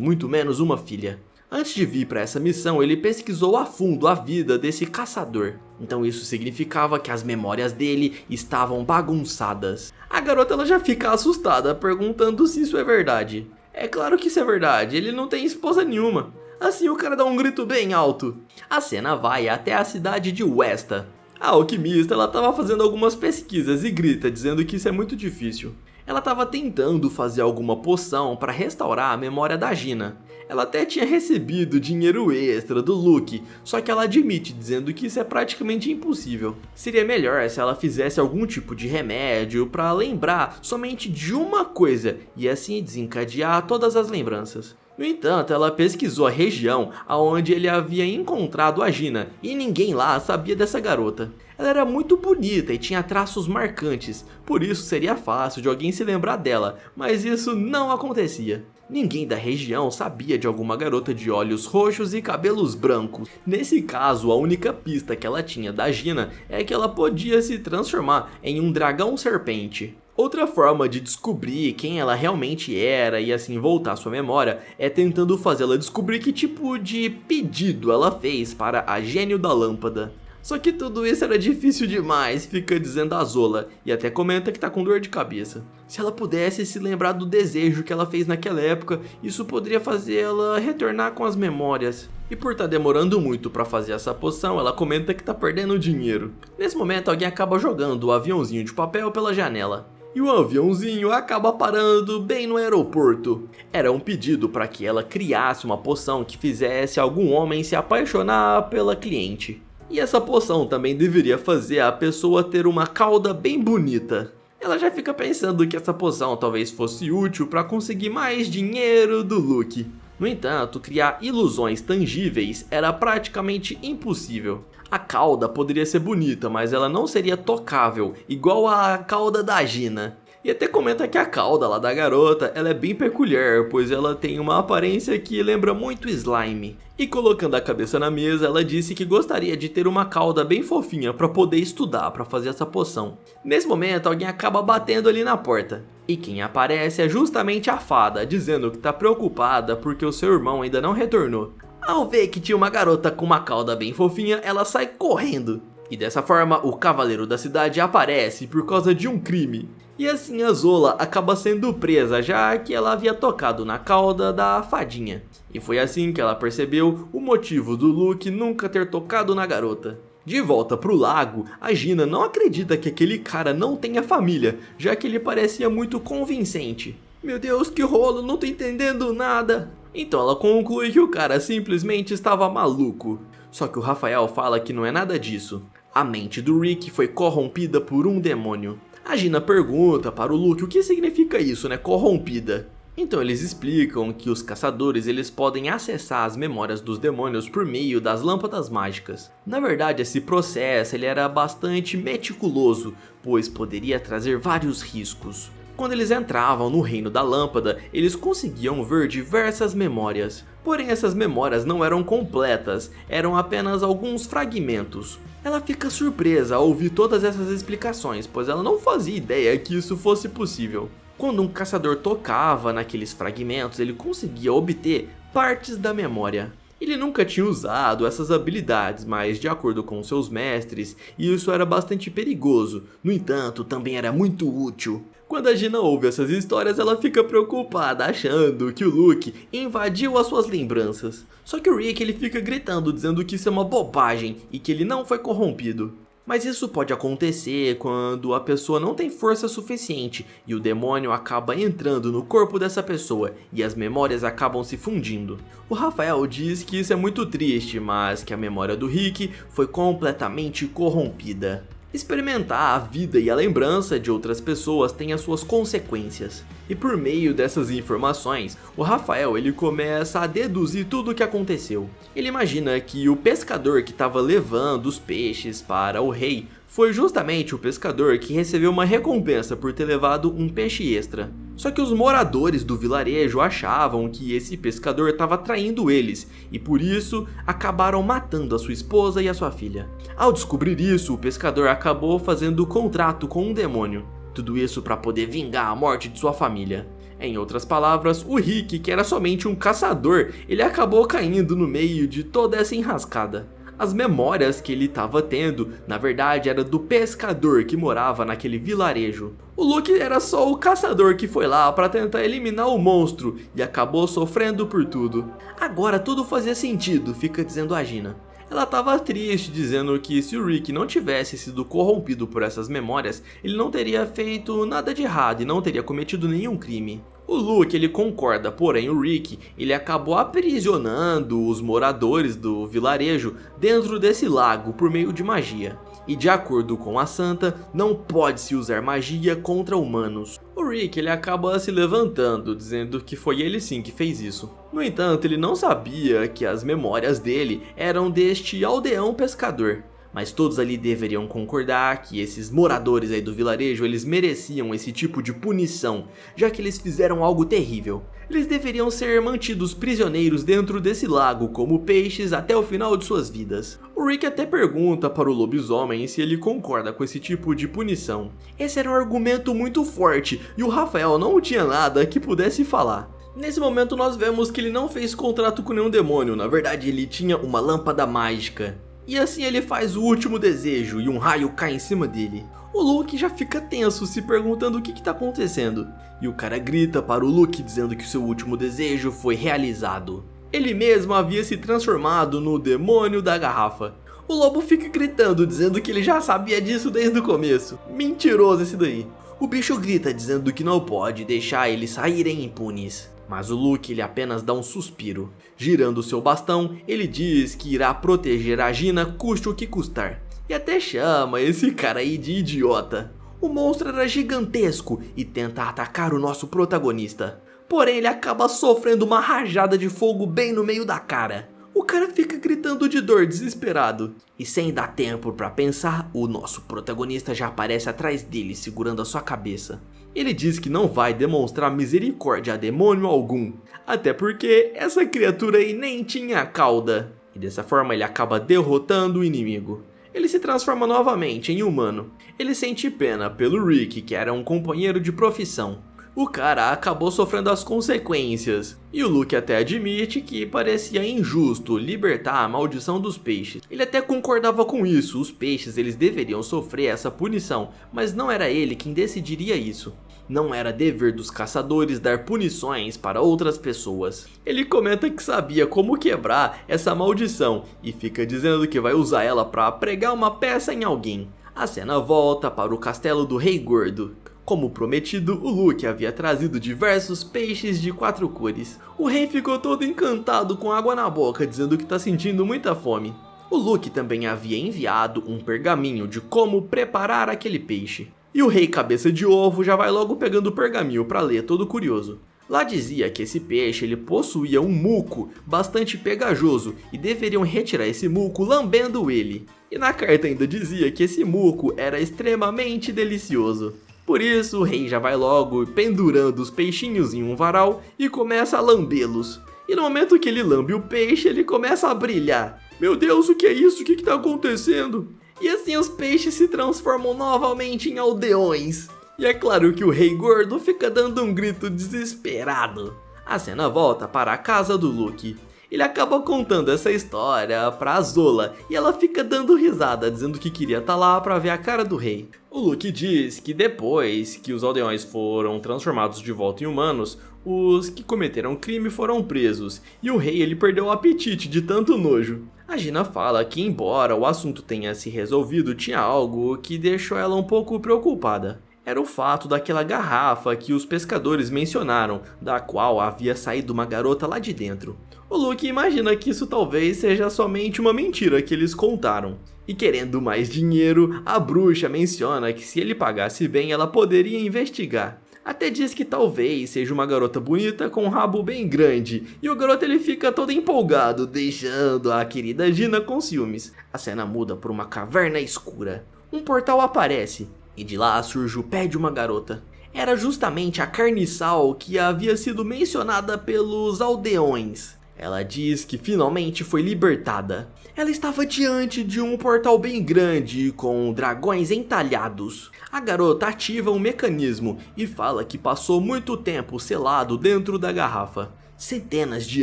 S1: muito menos uma filha. Antes de vir para essa missão, ele pesquisou a fundo a vida desse caçador. Então isso significava que as memórias dele estavam bagunçadas. A garota ela já fica assustada, perguntando se isso é verdade. É claro que isso é verdade, ele não tem esposa nenhuma. Assim o cara dá um grito bem alto. A cena vai até a cidade de Westa. A alquimista ela estava fazendo algumas pesquisas e grita dizendo que isso é muito difícil. Ela estava tentando fazer alguma poção para restaurar a memória da Gina. Ela até tinha recebido dinheiro extra do Luke, só que ela admite dizendo que isso é praticamente impossível. Seria melhor se ela fizesse algum tipo de remédio para lembrar somente de uma coisa e assim desencadear todas as lembranças. No entanto, ela pesquisou a região onde ele havia encontrado a Gina e ninguém lá sabia dessa garota. Ela era muito bonita e tinha traços marcantes, por isso seria fácil de alguém se lembrar dela, mas isso não acontecia. Ninguém da região sabia de alguma garota de olhos roxos e cabelos brancos. Nesse caso, a única pista que ela tinha da Gina é que ela podia se transformar em um dragão serpente. Outra forma de descobrir quem ela realmente era e assim voltar à sua memória é tentando fazê-la descobrir que tipo de pedido ela fez para a gênio da lâmpada. Só que tudo isso era difícil demais, fica dizendo a Zola, e até comenta que tá com dor de cabeça. Se ela pudesse se lembrar do desejo que ela fez naquela época, isso poderia fazer ela retornar com as memórias. E por estar demorando muito para fazer essa poção, ela comenta que tá perdendo dinheiro. Nesse momento alguém acaba jogando o aviãozinho de papel pela janela. E o aviãozinho acaba parando bem no aeroporto. Era um pedido para que ela criasse uma poção que fizesse algum homem se apaixonar pela cliente. E essa poção também deveria fazer a pessoa ter uma cauda bem bonita. Ela já fica pensando que essa poção talvez fosse útil para conseguir mais dinheiro do Luke. No entanto, criar ilusões tangíveis era praticamente impossível. A cauda poderia ser bonita, mas ela não seria tocável, igual a cauda da Gina. E até comenta que a cauda lá da garota ela é bem peculiar, pois ela tem uma aparência que lembra muito slime. E colocando a cabeça na mesa, ela disse que gostaria de ter uma cauda bem fofinha para poder estudar para fazer essa poção. Nesse momento, alguém acaba batendo ali na porta. E quem aparece é justamente a fada, dizendo que está preocupada porque o seu irmão ainda não retornou. Ao ver que tinha uma garota com uma cauda bem fofinha, ela sai correndo. E dessa forma, o cavaleiro da cidade aparece por causa de um crime. E assim a Zola acaba sendo presa, já que ela havia tocado na cauda da fadinha. E foi assim que ela percebeu o motivo do Luke nunca ter tocado na garota. De volta pro lago, a Gina não acredita que aquele cara não tenha família, já que ele parecia muito convincente. Meu Deus, que rolo, não tô entendendo nada. Então ela conclui que o cara simplesmente estava maluco. Só que o Rafael fala que não é nada disso. A mente do Rick foi corrompida por um demônio. A Gina pergunta para o Luke o que significa isso, né, corrompida. Então eles explicam que os caçadores eles podem acessar as memórias dos demônios por meio das lâmpadas mágicas. Na verdade, esse processo ele era bastante meticuloso, pois poderia trazer vários riscos. Quando eles entravam no reino da lâmpada, eles conseguiam ver diversas memórias. Porém, essas memórias não eram completas, eram apenas alguns fragmentos. Ela fica surpresa ao ouvir todas essas explicações, pois ela não fazia ideia que isso fosse possível. Quando um caçador tocava naqueles fragmentos, ele conseguia obter partes da memória. Ele nunca tinha usado essas habilidades, mas de acordo com seus mestres, isso era bastante perigoso. No entanto, também era muito útil. Quando a Gina ouve essas histórias, ela fica preocupada, achando que o Luke invadiu as suas lembranças. Só que o Rick ele fica gritando, dizendo que isso é uma bobagem e que ele não foi corrompido. Mas isso pode acontecer quando a pessoa não tem força suficiente e o demônio acaba entrando no corpo dessa pessoa e as memórias acabam se fundindo. O Rafael diz que isso é muito triste, mas que a memória do Rick foi completamente corrompida. Experimentar a vida e a lembrança de outras pessoas tem as suas consequências. E por meio dessas informações, o Rafael ele começa a deduzir tudo o que aconteceu. Ele imagina que o pescador que estava levando os peixes para o rei foi justamente o pescador que recebeu uma recompensa por ter levado um peixe extra. Só que os moradores do vilarejo achavam que esse pescador estava traindo eles e por isso acabaram matando a sua esposa e a sua filha. Ao descobrir isso, o pescador acabou fazendo contrato com um demônio. Tudo isso para poder vingar a morte de sua família. Em outras palavras, o Rick, que era somente um caçador, ele acabou caindo no meio de toda essa enrascada. As memórias que ele estava tendo, na verdade, era do pescador que morava naquele vilarejo. O Luke era só o caçador que foi lá para tentar eliminar o monstro e acabou sofrendo por tudo. Agora tudo fazia sentido, fica dizendo a Gina. Ela estava triste, dizendo que se o Rick não tivesse sido corrompido por essas memórias, ele não teria feito nada de errado e não teria cometido nenhum crime. O Luke ele concorda, porém o Rick ele acabou aprisionando os moradores do vilarejo dentro desse lago por meio de magia. E de acordo com a Santa, não pode se usar magia contra humanos. O Rick ele acaba se levantando, dizendo que foi ele sim que fez isso. No entanto, ele não sabia que as memórias dele eram deste aldeão pescador. Mas todos ali deveriam concordar que esses moradores aí do vilarejo, eles mereciam esse tipo de punição, já que eles fizeram algo terrível. Eles deveriam ser mantidos prisioneiros dentro desse lago como peixes até o final de suas vidas. O Rick até pergunta para o lobisomem se ele concorda com esse tipo de punição. Esse era um argumento muito forte e o Rafael não tinha nada que pudesse falar. Nesse momento nós vemos que ele não fez contrato com nenhum demônio, na verdade ele tinha uma lâmpada mágica. E assim ele faz o último desejo e um raio cai em cima dele. O Luke já fica tenso, se perguntando o que está acontecendo. E o cara grita para o Luke dizendo que seu último desejo foi realizado. Ele mesmo havia se transformado no demônio da garrafa. O lobo fica gritando, dizendo que ele já sabia disso desde o começo. Mentiroso esse daí. O bicho grita dizendo que não pode deixar eles saírem impunes. Mas o Luke ele apenas dá um suspiro. Girando seu bastão, ele diz que irá proteger a Gina custe o que custar. E até chama esse cara aí de idiota. O monstro era gigantesco e tenta atacar o nosso protagonista. Porém ele acaba sofrendo uma rajada de fogo bem no meio da cara. O cara fica gritando de dor, desesperado. E sem dar tempo para pensar, o nosso protagonista já aparece atrás dele, segurando a sua cabeça. Ele diz que não vai demonstrar misericórdia a demônio algum, até porque essa criatura aí nem tinha cauda. E dessa forma ele acaba derrotando o inimigo. Ele se transforma novamente em humano. Ele sente pena pelo Rick, que era um companheiro de profissão. o cara acabou sofrendo as consequências. E o Luke até admite que parecia injusto libertar a maldição dos peixes. Ele até concordava com isso, os peixes eles deveriam sofrer essa punição, mas não era ele quem decidiria isso. Não era dever dos caçadores dar punições para outras pessoas. Ele comenta que sabia como quebrar essa maldição e fica dizendo que vai usar ela para pregar uma peça em alguém. A cena volta para o castelo do Rei Gordo. Como prometido, o Luke havia trazido diversos peixes de 4 cores. O rei ficou todo encantado com água na boca, dizendo que está sentindo muita fome. O Luke também havia enviado um pergaminho de como preparar aquele peixe. E o rei cabeça de ovo já vai logo pegando o pergaminho para ler, todo curioso. Lá dizia que esse peixe ele possuía um muco bastante pegajoso e deveriam retirar esse muco lambendo ele. E na carta ainda dizia que esse muco era extremamente delicioso. Por isso, o rei já vai logo pendurando os peixinhos em um varal e começa a lambê-los. E no momento que ele lambe o peixe, ele começa a brilhar. Meu Deus, o que é isso? O que está acontecendo? E assim os peixes se transformam novamente em aldeões. E é claro que o Rei Gordo fica dando um grito desesperado. A cena volta para a casa do Luke. Ele acaba contando essa história pra Zola e ela fica dando risada, dizendo que queria estar lá pra ver a cara do rei. O Luke diz que depois que os aldeões foram transformados de volta em humanos, os que cometeram crime foram presos e o rei ele perdeu o apetite de tanto nojo. A Gina fala que embora o assunto tenha se resolvido, tinha algo que deixou ela um pouco preocupada. Era o fato daquela garrafa que os pescadores mencionaram, da qual havia saído uma garota lá de dentro. O Luke imagina que isso talvez seja somente uma mentira que eles contaram. E querendo mais dinheiro, a bruxa menciona que se ele pagasse bem ela poderia investigar. Até diz que talvez seja uma garota bonita com um rabo bem grande, e o garoto ele fica todo empolgado, deixando a querida Gina com ciúmes. A cena muda por uma caverna escura. Um portal aparece, e de lá surge o pé de uma garota. Era justamente a carniçal que havia sido mencionada pelos aldeões. Ela diz que finalmente foi libertada. Ela estava diante de um portal bem grande com dragões entalhados. A garota ativa um mecanismo e fala que passou muito tempo selado dentro da garrafa. Centenas de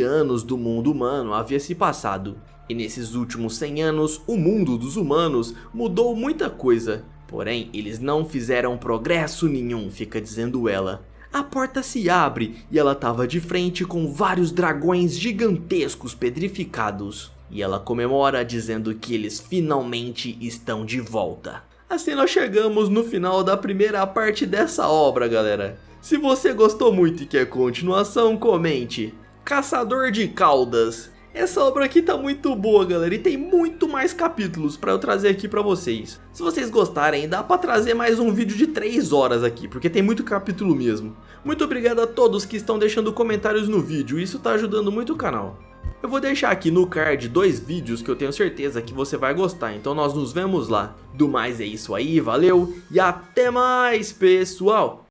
S1: anos do mundo humano havia se passado. E nesses últimos 100 anos, o mundo dos humanos mudou muita coisa. Porém, eles não fizeram progresso nenhum, fica dizendo ela. A porta se abre e ela estava de frente com vários dragões gigantescos petrificados. E ela comemora dizendo que eles finalmente estão de volta. Assim nós chegamos no final da primeira parte dessa obra, galera. Se você gostou muito e quer continuação, comente. Caçador de Caudas. Essa obra aqui tá muito boa, galera, e tem muito mais capítulos pra eu trazer aqui pra vocês. Se vocês gostarem, dá pra trazer mais um vídeo de 3 horas aqui, porque tem muito capítulo mesmo. Muito obrigado a todos que estão deixando comentários no vídeo, isso tá ajudando muito o canal. Eu vou deixar aqui no card 2 vídeos que eu tenho certeza que você vai gostar, então nós nos vemos lá. Do mais é isso aí, valeu e até mais, pessoal!